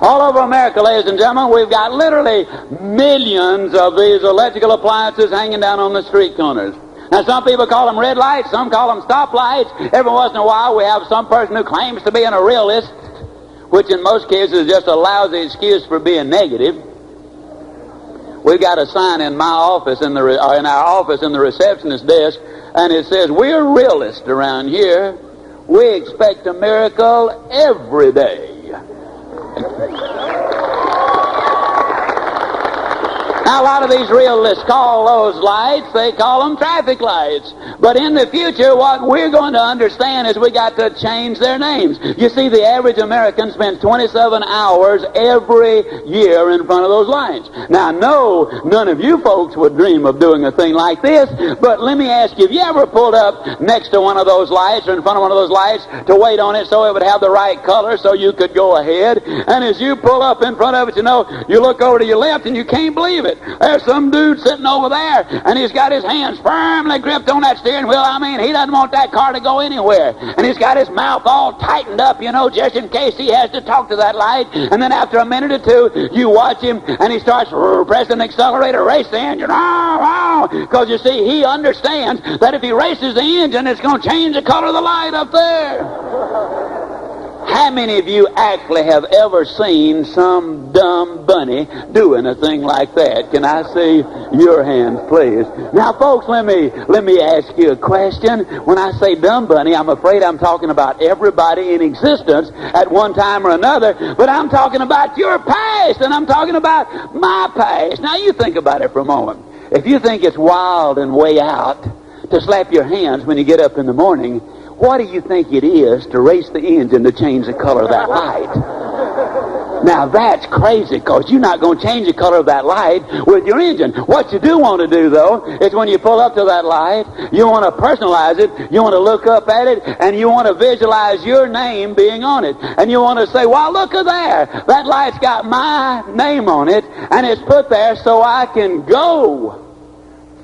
All over America, ladies and gentlemen, we've got literally millions of these electrical appliances hanging down on the street corners. Now, some people call them red lights, some call them stop lights. Every once in a while, we have some person who claims to be a realist, which in most cases is just a lousy excuse for being negative. We've got a sign in my office, in our office, in the receptionist desk, and it says, "We're realists around here. We expect a miracle every day." Now, a lot of these realists call those lights, they call them traffic lights. But in the future, what we're going to understand is we got to change their names. You see, the average American spends 27 hours every year in front of those lights. Now, no, none of you folks would dream of doing a thing like this, but let me ask you, have you ever pulled up next to one of those lights or in front of one of those lights to wait on it so it would have the right color so you could go ahead? And as you pull up in front of it, you know, you look over to your left and you can't believe it. There's some dude sitting over there, and he's got his hands firmly gripped on that steering wheel. I mean, he doesn't want that car to go anywhere. And he's got his mouth all tightened up, you know, just in case he has to talk to that light. And then after a minute or two, you watch him, and he starts pressing the accelerator, race the engine, because you see, he understands that if he races the engine, it's going to change the color of the light up there. How many of you actually have ever seen some dumb bunny doing a thing like that? Can I see your hands, please? Now, folks, let me ask you a question. When I say dumb bunny, I'm afraid I'm talking about everybody in existence at one time or another, but I'm talking about your past, and I'm talking about my past. Now, you think about it for a moment. If you think it's wild and way out to slap your hands when you get up in the morning, what do you think it is to race the engine to change the color of that light? Now that's crazy, because you're not going to change the color of that light with your engine. What you do want to do, though, is when you pull up to that light, you want to personalize it, you want to look up at it, and you want to visualize your name being on it. And you want to say, well, look at there. That light's got my name on it, and it's put there so I can go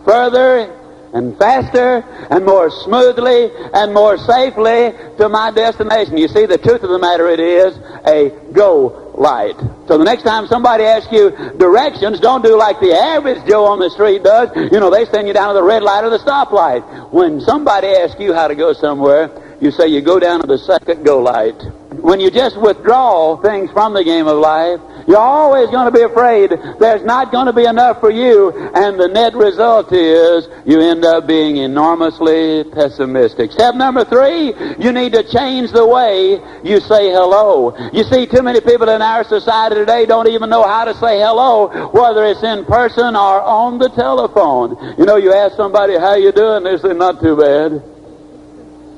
further and faster and more smoothly and more safely to my destination. You see, the truth of the matter, it is a go light. So the next time somebody asks you directions, don't do like the average Joe on the street does. You know, they send you down to the red light or the stoplight. When somebody asks you how to go somewhere, you say you go down to the second go light. When you just withdraw things from the game of life, you're always going to be afraid there's not going to be enough for you, and the net result is you end up being enormously pessimistic. Step number 3, you need to change the way you say hello. You see, too many people in our society today don't even know how to say hello, whether it's in person or on the telephone. You know, you ask somebody, how you doing? They say, not too bad.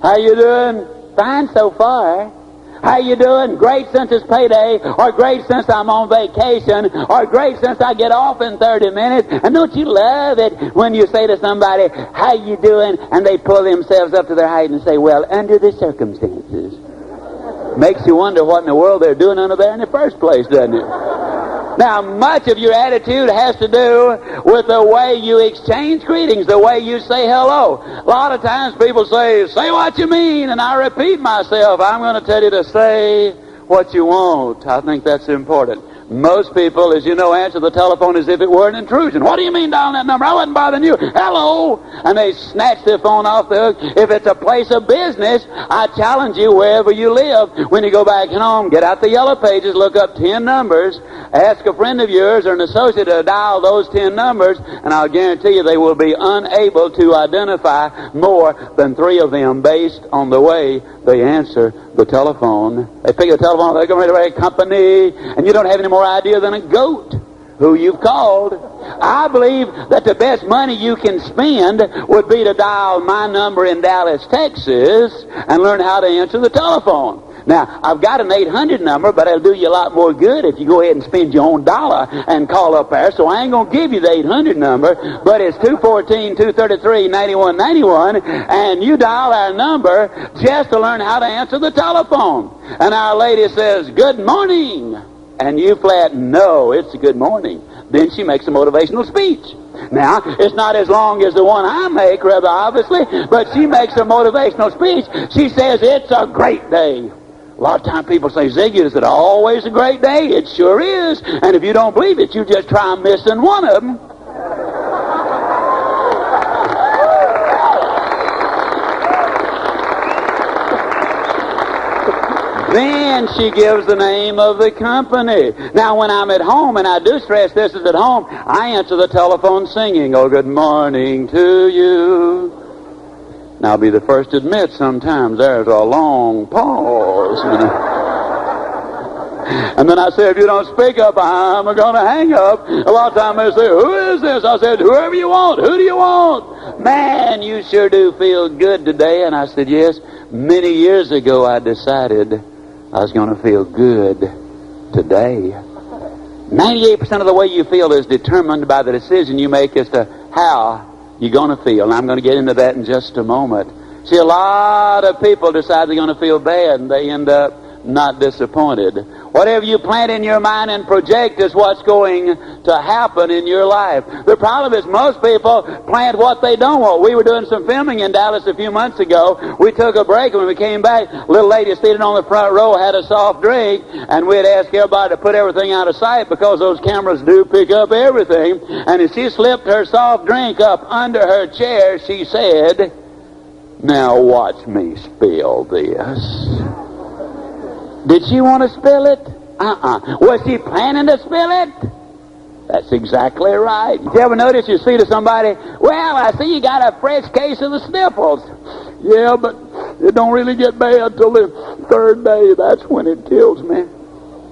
How you doing? Fine so far. How you doing? Great since it's payday, or great since I'm on vacation, or great since I get off in 30 minutes. And don't you love it when you say to somebody, how you doing? And they pull themselves up to their height and say, well, under the circumstances. Makes you wonder what in the world they're doing under there in the first place, doesn't it? Now, much of your attitude has to do with the way you exchange greetings, the way you say hello. A lot of times people say what you mean, and I repeat myself. I'm going to tell you to say what you want. I think that's important. Most people, as you know, answer the telephone as if it were an intrusion. What do you mean dialing that number? I wasn't bothering you. Hello! And they snatch their phone off the hook. If it's a place of business, I challenge you, wherever you live, when you go back home, get out the yellow pages, look up 10 numbers, ask a friend of yours or an associate to dial those 10 numbers, and I'll guarantee you they will be unable to identify more than 3 of them based on the way they answer the telephone. They pick the telephone, they go right away, company, and you don't have any more idea than a goat who you've called. I believe that the best money you can spend would be to dial my number in Dallas, Texas, and learn how to answer the telephone. Now, I've got an 800 number, but it'll do you a lot more good if you go ahead and spend your own dollar and call up there. So I ain't going to give you the 800 number, but it's 214-233-9191, and you dial our number just to learn how to answer the telephone. And our lady says, good morning. And you flat, no, it's a good morning. Then she makes a motivational speech. Now, it's not as long as the one I make, rather obviously, but she makes a motivational speech. She says, it's a great day. A lot of times people say, Ziggy, is it always a great day? It sure is. And if you don't believe it, you just try missing one of them. Then she gives the name of the company. Now, when I'm at home, and I do stress this is at home, I answer the telephone singing, oh, good morning to you. Now, I'll be the first to admit sometimes there's a long pause. And then I said, if you don't speak up, I'm going to hang up. A lot of times they say, who is this? I said, whoever you want. Who do you want? Man, you sure do feel good today. And I said, yes. Many years ago, I decided I was going to feel good today. 98% of the way you feel is determined by the decision you make as to how you're going to feel. And I'm going to get into that in just a moment. See, a lot of people decide they're going to feel bad, and they end up not disappointed. Whatever you plant in your mind and project is what's going to happen in your life. The problem is most people plant what they don't want. We were doing some filming in Dallas a few months ago. We took a break, and when we came back, a little lady seated on the front row had a soft drink, and we had asked everybody to put everything out of sight because those cameras do pick up everything. And as she slipped her soft drink up under her chair, she said, "Now watch me spill this." Did she want to spill it? Was she planning to spill it? That's exactly right. You ever notice you see to somebody, well, I see you got a fresh case of the sniffles. Yeah, but it don't really get bad till the third day. That's when it kills me.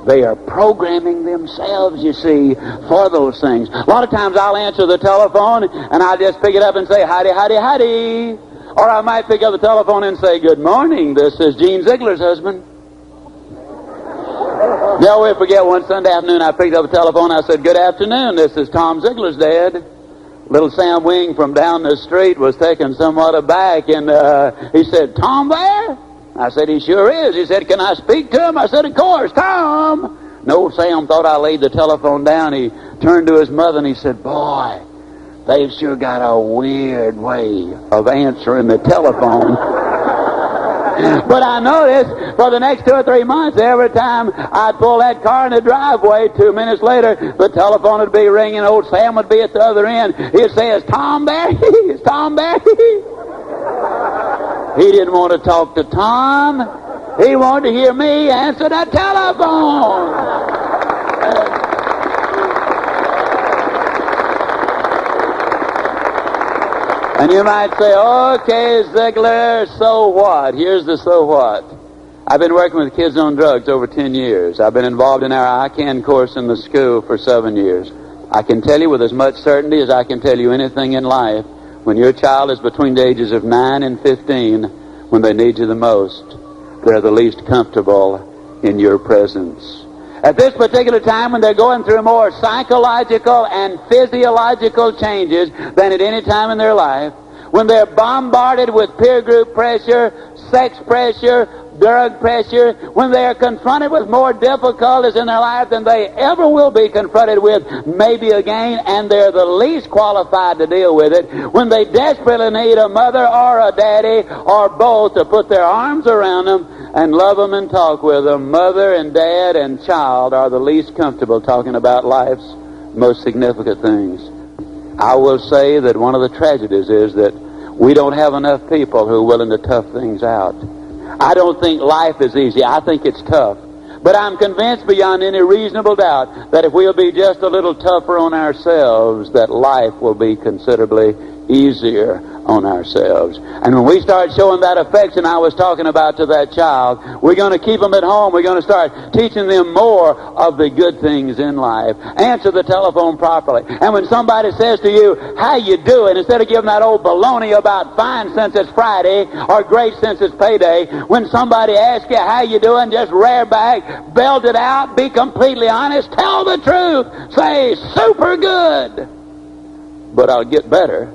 They are programming themselves, you see, for those things. A lot of times I'll answer the telephone and I'll just pick it up and say, howdy, howdy, howdy. Or I might pick up the telephone and say, good morning, this is Gene Ziglar's husband. Never will forget, one Sunday afternoon I picked up the telephone. I said, good afternoon, this is Tom Ziglar's dad. Little Sam Wing from down the street was taken somewhat aback, and he said, Tom there? I said, he sure is. He said, can I speak to him? I said, of course, Tom. No, Sam thought I laid the telephone down. He turned to his mother and he said, boy, they've sure got a weird way of answering the telephone. But I noticed for the next 2 or 3 months, every time I'd pull that car in the driveway, 2 minutes later, the telephone would be ringing. Old Sam would be at the other end. He'd say, is Tom there? Is Tom there? He didn't want to talk to Tom. He wanted to hear me answer the telephone. And you might say, okay, Ziglar, so what? Here's the so what. I've been working with kids on drugs over 10 years. I've been involved in our ICANN course in the school for 7 years. I can tell you with as much certainty as I can tell you anything in life, when your child is between the ages of 9 and 15, when they need you the most, they're the least comfortable in your presence. At this particular time when they're going through more psychological and physiological changes than at any time in their life, when they're bombarded with peer group pressure, sex pressure, drug pressure, when they are confronted with more difficulties in their life than they ever will be confronted with maybe again, and they're the least qualified to deal with it, when they desperately need a mother or a daddy or both to put their arms around them and love them and talk with them, mother and dad and child are the least comfortable talking about life's most significant things. I will say that one of the tragedies is that we don't have enough people who are willing to tough things out. I don't think life is easy. I think it's tough. But I'm convinced beyond any reasonable doubt that if we'll be just a little tougher on ourselves, that life will be considerably easier on ourselves. And when we start showing that affection I was talking about to that child, we're going to keep them at home. We're going to start teaching them more of the good things in life. Answer the telephone properly. And when somebody says to you, how you doing, instead of giving that old baloney about fine since it's Friday or great since it's payday, when somebody asks you how you doing, just rear back, belt it out, be completely honest, tell the truth. Say, super good, but I'll get better.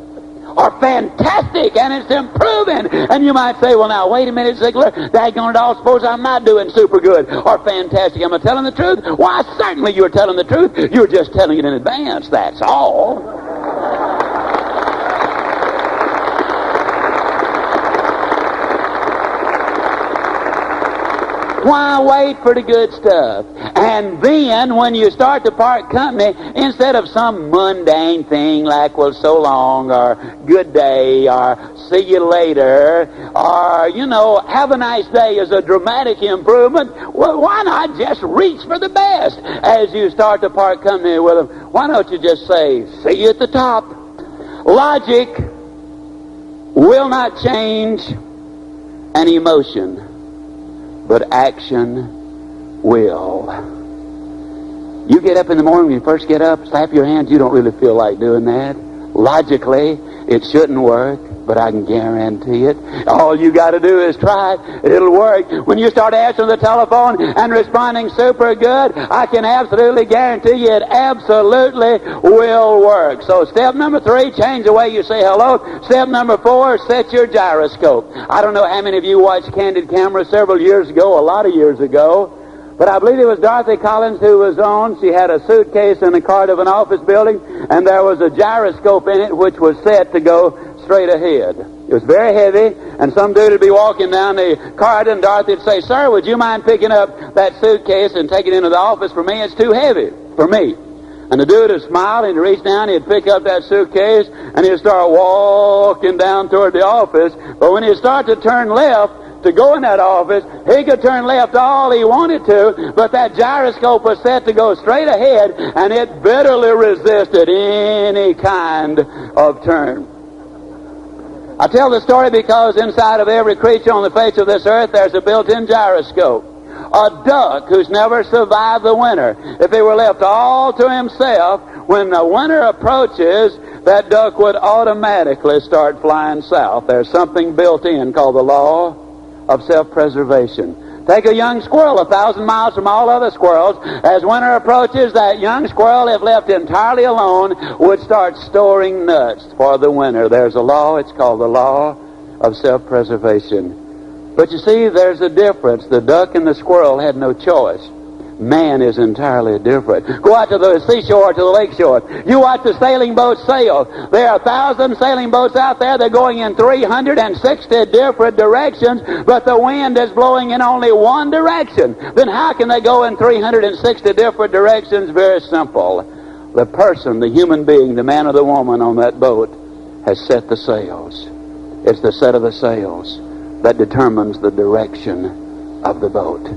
Or fantastic, and it's improving. And you might say, well, now, wait a minute, Ziglar, daggone it all, suppose I'm not doing super good or fantastic. Am I telling the truth? Why, certainly you're telling the truth. You're just telling it in advance, that's all. Why wait for the good stuff? And then when you start to part company, instead of some mundane thing like, well, so long, or good day, or see you later, or, have a nice day is a dramatic improvement, well, why not just reach for the best as you start to part company with them? Why don't you just say, see you at the top? Logic will not change an emotion, but action will. You get up in the morning, when you first get up, slap your hands, you don't really feel like doing that. Logically, it shouldn't work, but I can guarantee it. All you got to do is try it. It'll work. When you start answering the telephone and responding super good, I can absolutely guarantee you it absolutely will work. So step number 3, change the way you say hello. Step number 4, set your gyroscope. I don't know how many of you watched Candid Camera several years ago, a lot of years ago. But I believe it was Dorothy Collins who was on. She had a suitcase in the cart of an office building, and there was a gyroscope in it which was set to go straight ahead. It was very heavy, and some dude would be walking down the cart, and Dorothy would say, "Sir, would you mind picking up that suitcase and taking it into the office for me? It's too heavy for me." And the dude would smile, and he'd reach down, he'd pick up that suitcase, and he'd start walking down toward the office. But when he'd start to turn left to go in that office, he could turn left all he wanted to, but that gyroscope was set to go straight ahead, and it bitterly resisted any kind of turn. I tell the story because inside of every creature on the face of this earth, there's a built-in gyroscope. A duck who's never survived the winter, if he were left all to himself, when the winter approaches, that duck would automatically start flying south. There's something built in called the law of self-preservation. Take a young squirrel 1,000 miles from all other squirrels. As winter approaches, that young squirrel, if left entirely alone, would start storing nuts for the winter. There's a law, it's called the law of self-preservation. But you see, there's a difference. The duck and the squirrel had no choice. Man is entirely different. Go out to the seashore, to the lake shore. You watch the sailing boats sail. There are 1,000 sailing boats out there. They're going in 360 different directions, but the wind is blowing in only one direction. Then how can they go in 360 different directions? Very simple. The person, the human being, the man or the woman on that boat has set the sails. It's the set of the sails that determines the direction of the boat.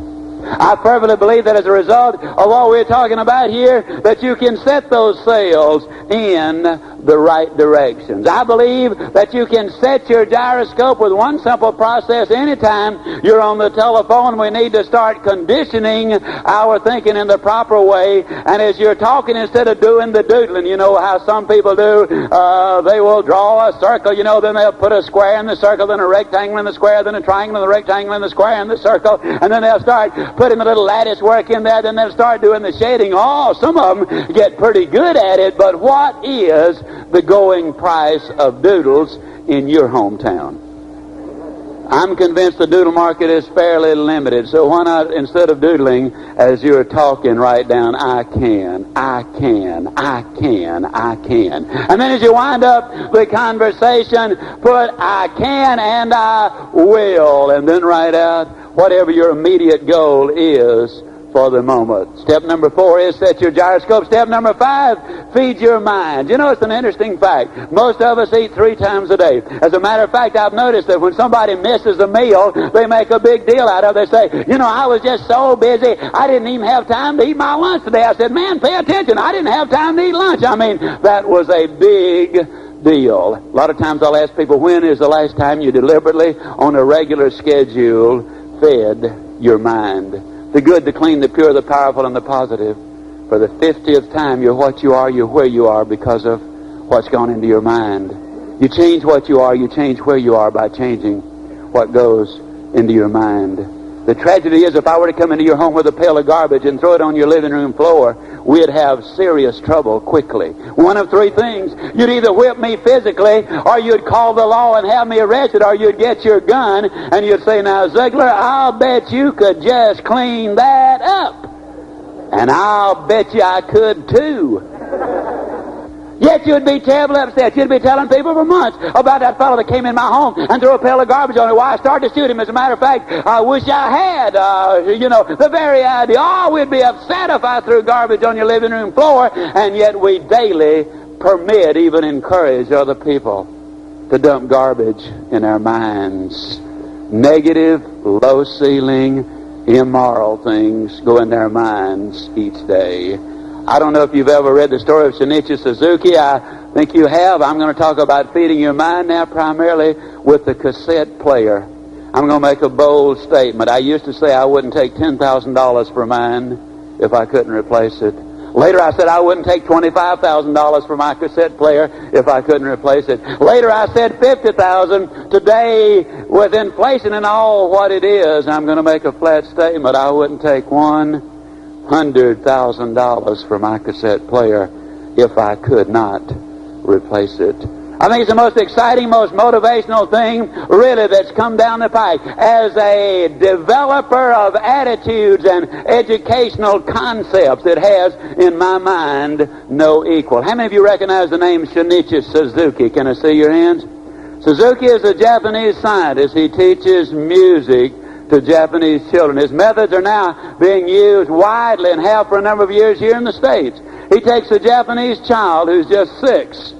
I fervently believe that as a result of what we're talking about here, that you can set those sails in the right directions. I believe that you can set your gyroscope with one simple process anytime you're on the telephone. We need to start conditioning our thinking in the proper way. And as you're talking, instead of doing the doodling, you know how some people do, they will draw a circle, then they'll put a square in the circle, then a rectangle in the square, then a triangle in the rectangle, and the square in the circle, and then they'll start putting a little lattice work in there, then they'll start doing the shading. Oh, some of them get pretty good at it, but what is the going price of doodles in your hometown? I'm convinced the doodle market is fairly limited, so why not, instead of doodling, as you're talking, write down, I can. And then as you wind up the conversation, put I can and I will, and then write out whatever your immediate goal is for the moment. Step number 4 is set your gyroscope. Step number 5, feed your mind. It's an interesting fact. Most of us eat 3 times a day. As a matter of fact, I've noticed that when somebody misses a meal, they make a big deal out of it. They say, I was just so busy, I didn't even have time to eat my lunch today. I said, man, pay attention. I didn't have time to eat lunch. That was a big deal. A lot of times I'll ask people, when is the last time you deliberately, on a regular schedule, fed your mind? The good, the clean, the pure, the powerful, and the positive. For the 50th time, you're what you are, you're where you are because of what's gone into your mind. You change what you are, you change where you are by changing what goes into your mind. The tragedy is, if I were to come into your home with a pail of garbage and throw it on your living room floor, we'd have serious trouble quickly. One of 3 things. You'd either whip me physically, or you'd call the law and have me arrested, or you'd get your gun and you'd say, now, Ziglar, I'll bet you could just clean that up. And I'll bet you I could too. Yet you'd be terribly upset. You'd be telling people for months about that fellow that came in my home and threw a pail of garbage on me. Why, I started to shoot him. As a matter of fact, I wish I had, the very idea. Oh, we'd be upset if I threw garbage on your living room floor. And yet we daily permit, even encourage other people to dump garbage in our minds. Negative, low-ceiling, immoral things go in their minds each day. I don't know if you've ever read the story of Shinichi Suzuki. I think you have. I'm going to talk about feeding your mind now, primarily with the cassette player. I'm going to make a bold statement. I used to say I wouldn't take $10,000 for mine if I couldn't replace it. Later I said I wouldn't take $25,000 for my cassette player if I couldn't replace it. Later I said $50,000. Today, with inflation and all what it is, I'm going to make a flat statement. I wouldn't take $100,000 for my cassette player if I could not replace it. I think it's the most exciting, most motivational thing, really, that's come down the pike. As a developer of attitudes and educational concepts, it has, in my mind, no equal. How many of you recognize the name Shinichi Suzuki? Can I see your hands? Suzuki is a Japanese scientist. He teaches music to Japanese children. His methods are now being used widely and have for a number of years here in the States. He takes a Japanese child who's just 6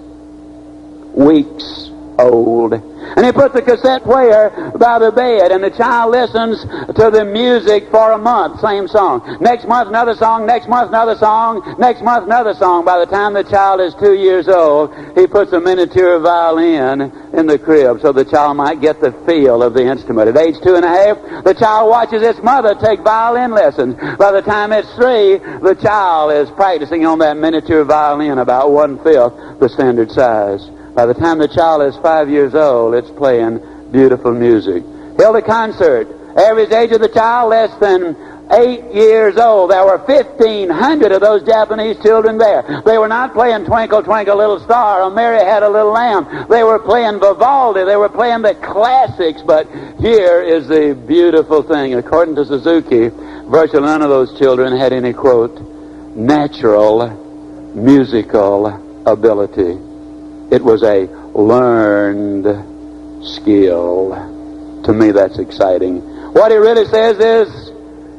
weeks old, and he puts the cassette player by the bed, and the child listens to the music for a month, same song. Next month, another song. Next month, another song. Next month, another song. By the time the child is 2 years old, he puts a miniature violin in the crib so the child might get the feel of the instrument. At age 2.5, the child watches its mother take violin lessons. By the time it's 3, the child is practicing on that miniature violin about 1/5 the standard size. By the time the child is 5 years old, it's playing beautiful music. Held a concert. Average age of the child, less than 8 years old. There were 1,500 of those Japanese children there. They were not playing Twinkle, Twinkle, Little Star or Mary Had a Little Lamb. They were playing Vivaldi. They were playing the classics. But here is the beautiful thing. According to Suzuki, virtually none of those children had any, quote, natural musical ability. It was a learned skill. To me, that's exciting. What he really says is,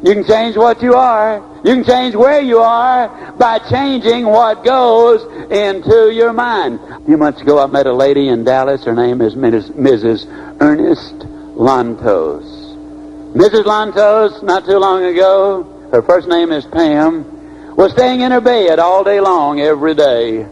you can change what you are. You can change where you are by changing what goes into your mind. A few months ago, I met a lady in Dallas. Her name is Mrs. Ernest Lantos. Mrs. Lantos, not too long ago, her first name is Pam, was staying in her bed all day long every day.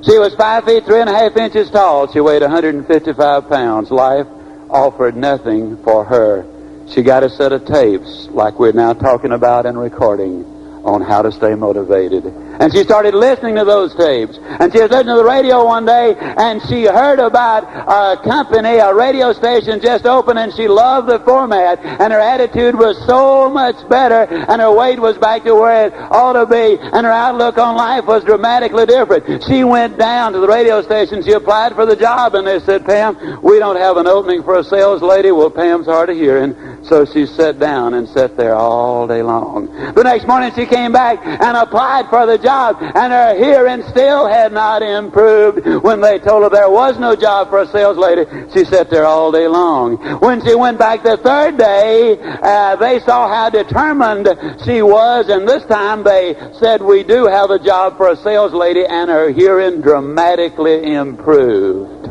She was 5 feet 3.5 inches tall. She weighed 155 pounds. Life offered nothing for her. She got a set of tapes, like we're now talking about and recording, on how to stay motivated. And she started listening to those tapes. And she was listening to the radio one day, and she heard about a company, a radio station just opened, and she loved the format, and her attitude was so much better, and her weight was back to where it ought to be, and her outlook on life was dramatically different. She went down to the radio station. She applied for the job, and they said, Pam, we don't have an opening for a sales lady. Well, Pam's hard of hearing. So she sat down and sat there all day long. The next morning she came back and applied for the job, and her hearing still had not improved. When they told her there was no job for a sales lady, she sat there all day long. When she went back the third day, they saw how determined she was, and this time they said, we do have a job for a sales lady, and her hearing dramatically improved.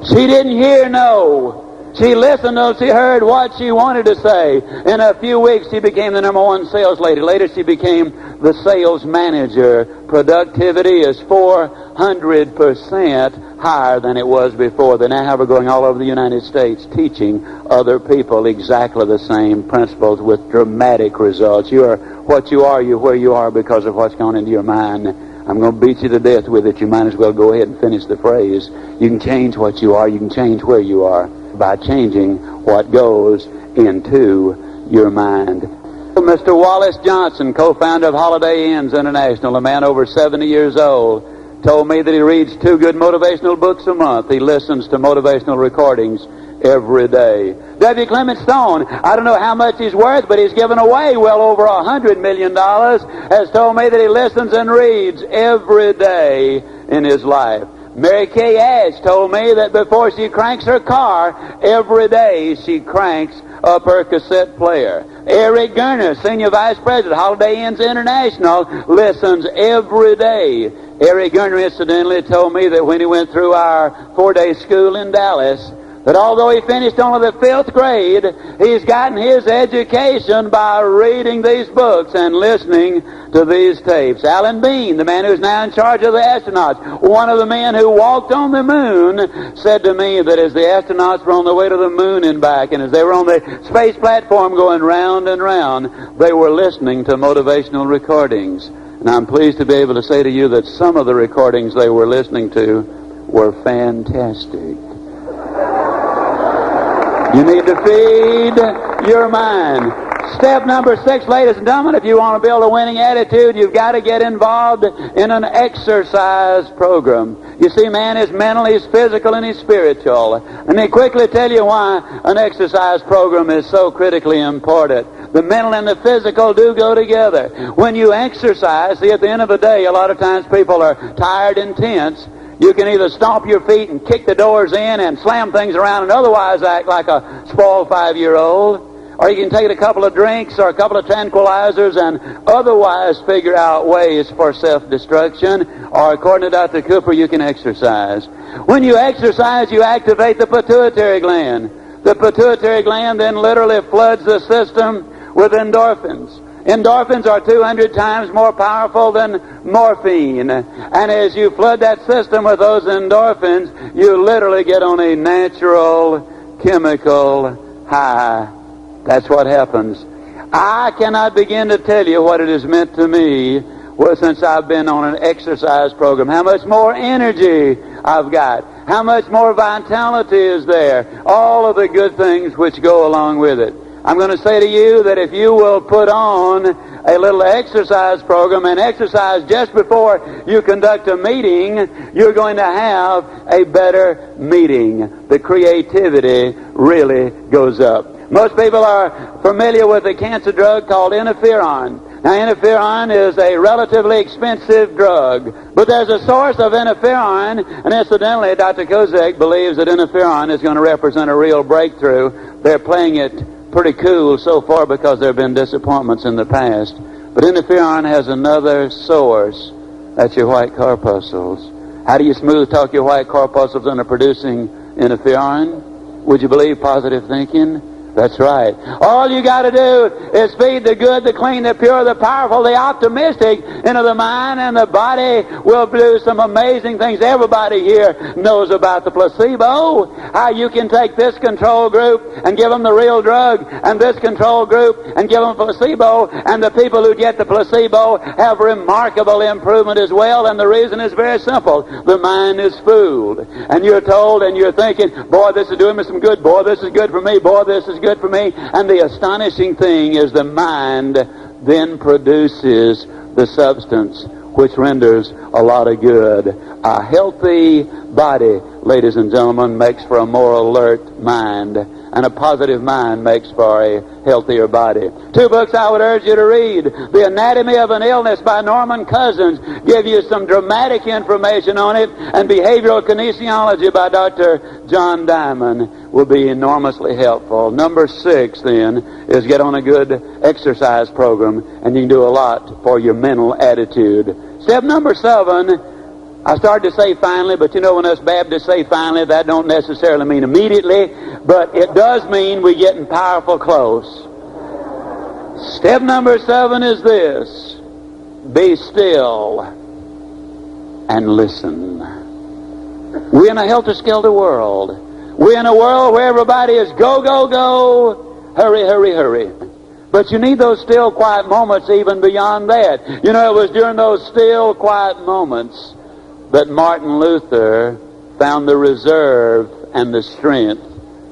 She didn't hear no. She listened to, she heard what she wanted to say. In a few weeks, she became the #1 sales lady. Later, she became the sales manager. Productivity is 400% higher than it was before. They now have her going all over the United States, teaching other people exactly the same principles with dramatic results. You are what you are, you're where you are because of what's gone into your mind. I'm going to beat you to death with it. You might as well go ahead and finish the phrase. You can change what you are. You can change where you are by changing what goes into your mind. Mr. Wallace Johnson, co-founder of Holiday Inns International, a man over 70 years old, told me that he reads 2 good motivational books a month. He listens to motivational recordings every day. W. Clement Stone, I don't know how much he's worth, but he's given away well over $100 million, has told me that he listens and reads every day in his life. Mary Kay Ash told me that before she cranks her car, every day she cranks up her cassette player. Eric Garner, Senior Vice President, Holiday Inns International, listens every day. Eric Garner, incidentally, told me that when he went through our 4-day school in Dallas, that although he finished only the 5th grade, he's gotten his education by reading these books and listening to these tapes. Alan Bean, the man who's now in charge of the astronauts, one of the men who walked on the moon, said to me that as the astronauts were on their way to the moon and back, and as they were on the space platform going round and round, they were listening to motivational recordings. And I'm pleased to be able to say to you that some of the recordings they were listening to were fantastic. You need to feed your mind. Step number 6, ladies and gentlemen, if you want to build a winning attitude, you've got to get involved in an exercise program. You see, man is mental, he's physical, and he's spiritual. Let me quickly tell you why an exercise program is so critically important. The mental and the physical do go together. When you exercise, see, at the end of the day, a lot of times people are tired and tense. You can either stomp your feet and kick the doors in and slam things around and otherwise act like a spoiled 5-year-old. Or you can take a couple of drinks or a couple of tranquilizers and otherwise figure out ways for self-destruction. Or according to Dr. Cooper, you can exercise. When you exercise, you activate the pituitary gland. The pituitary gland then literally floods the system with endorphins. Endorphins are 200 times more powerful than morphine. And as you flood that system with those endorphins, you literally get on a natural chemical high. That's what happens. I cannot begin to tell you what it has meant to me since I've been on an exercise program. How much more energy I've got. How much more vitality is there. All of the good things which go along with it. I'm going to say to you that if you will put on a little exercise program and exercise just before you conduct a meeting, you're going to have a better meeting. The creativity really goes up. Most people are familiar with a cancer drug called interferon. Now, interferon is a relatively expensive drug, but there's a source of interferon, and incidentally, Dr. Kozak believes that interferon is going to represent a real breakthrough. They're playing it pretty cool so far because there have been disappointments in the past. But interferon has another source. That's your white corpuscles. How do you smooth talk your white corpuscles into producing interferon? Would you believe positive thinking? That's right. All you got to do is feed the good, the clean, the pure, the powerful, the optimistic into the mind, and the body will do some amazing things. Everybody here knows about the placebo. How you can take this control group and give them the real drug, and this control group and give them a placebo, and the people who get the placebo have remarkable improvement as well. And the reason is very simple. The mind is fooled. And you're told and you're thinking, boy, this is doing me some good. Boy, this is good for me. Boy, this is good for me. And the astonishing thing is the mind then produces the substance which renders a lot of good. A healthy body, ladies and gentlemen, makes for a more alert mind. And a positive mind makes for a healthier body. 2 books I would urge you to read. The Anatomy of an Illness by Norman Cousins give you some dramatic information on it, and Behavioral Kinesiology by Dr. John Diamond will be enormously helpful. Number 6, then, is get on a good exercise program, and you can do a lot for your mental attitude. Step number 7, I started to say finally, but you know when us Baptists say finally, that don't necessarily mean immediately, but it does mean we're getting powerful close. Step number 7 is this: be still and listen. We're in a helter-skelter world. We're in a world where everybody is go, go, go, hurry, hurry, hurry. But you need those still, quiet moments even beyond that. You know, it was during those still, quiet moments that Martin Luther found the reserve and the strength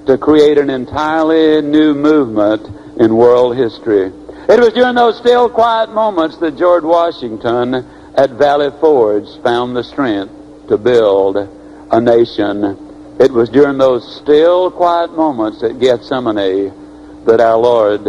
to create an entirely new movement in world history. It was during those still, quiet moments that George Washington at Valley Forge found the strength to build a nation. It was during those still, quiet moments at Gethsemane that our Lord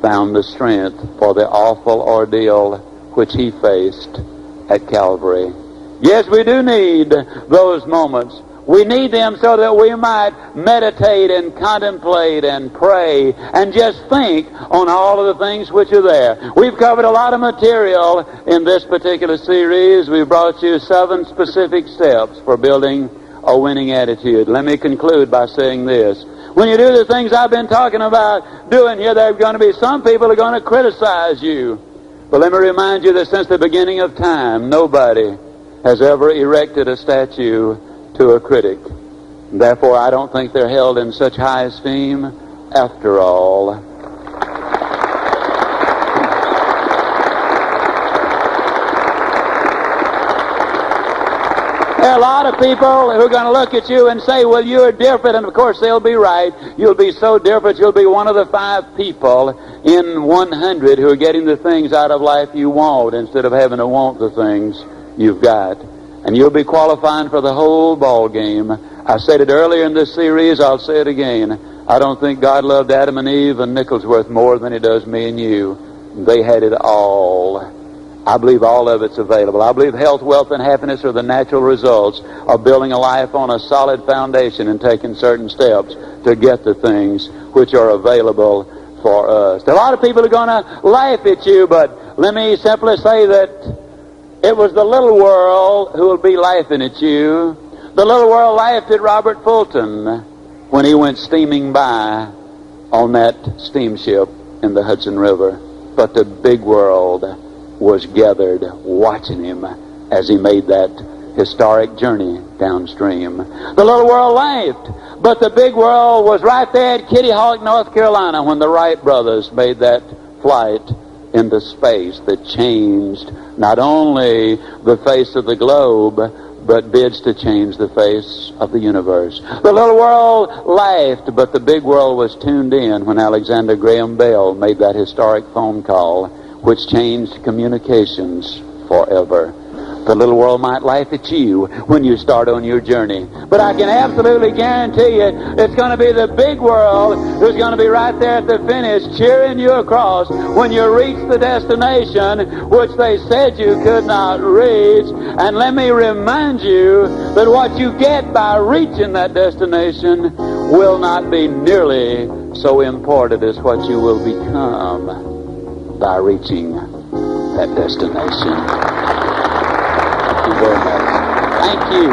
found the strength for the awful ordeal which he faced at Calvary. Yes, we do need those moments. We need them so that we might meditate and contemplate and pray and just think on all of the things which are there. We've covered a lot of material in this particular series. We've brought you 7 specific steps for building a winning attitude. Let me conclude by saying this. When you do the things I've been talking about doing here, there are going to be some people who are going to criticize you. But let me remind you that since the beginning of time, nobody has ever erected a statue to a critic. Therefore, I don't think they're held in such high esteem after all. There are a lot of people who are going to look at you and say, well, you're different, and of course they'll be right. You'll be so different, you'll be one of the 5 people in 100 who are getting the things out of life you want instead of having to want the things you've got. And you'll be qualifying for the whole ball game. I said it earlier in this series, I'll say it again. I don't think God loved Adam and Eve and Nicholsworth more than he does me and you. They had it all. I believe all of it's available. I believe health, wealth, and happiness are the natural results of building a life on a solid foundation and taking certain steps to get the things which are available for us. A lot of people are going to laugh at you, but let me simply say that it was the little world who will be laughing at you. The little world laughed at Robert Fulton when he went steaming by on that steamship in the Hudson River. But the big world was gathered watching him as he made that historic journey downstream. The little world laughed, but the big world was right there at Kitty Hawk, North Carolina, when the Wright brothers made that flight into space that changed not only the face of the globe, but bids to change the face of the universe. The little world laughed, but the big world was tuned in when Alexander Graham Bell made that historic phone call which changed communications forever. The little world might laugh at you when you start on your journey, but I can absolutely guarantee you it's going to be the big world who's going to be right there at the finish cheering you across when you reach the destination which they said you could not reach. And let me remind you that what you get by reaching that destination will not be nearly so important as what you will become by reaching that destination. Thank you very much. Thank you.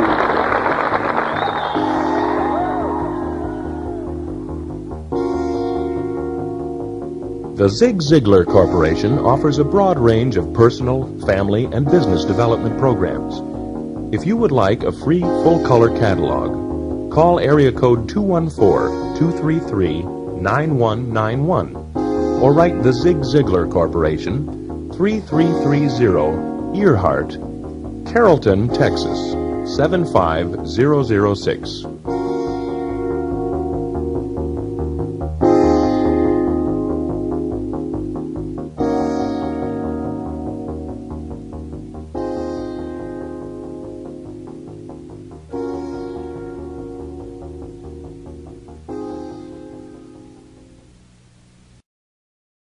The Ziglar Corporation offers a broad range of personal, family, and business development programs. If you would like a free full-color catalog, call area code 214-233-9191 or write the Ziglar Corporation, 3330 Earhart, Carrollton, Texas, 75006.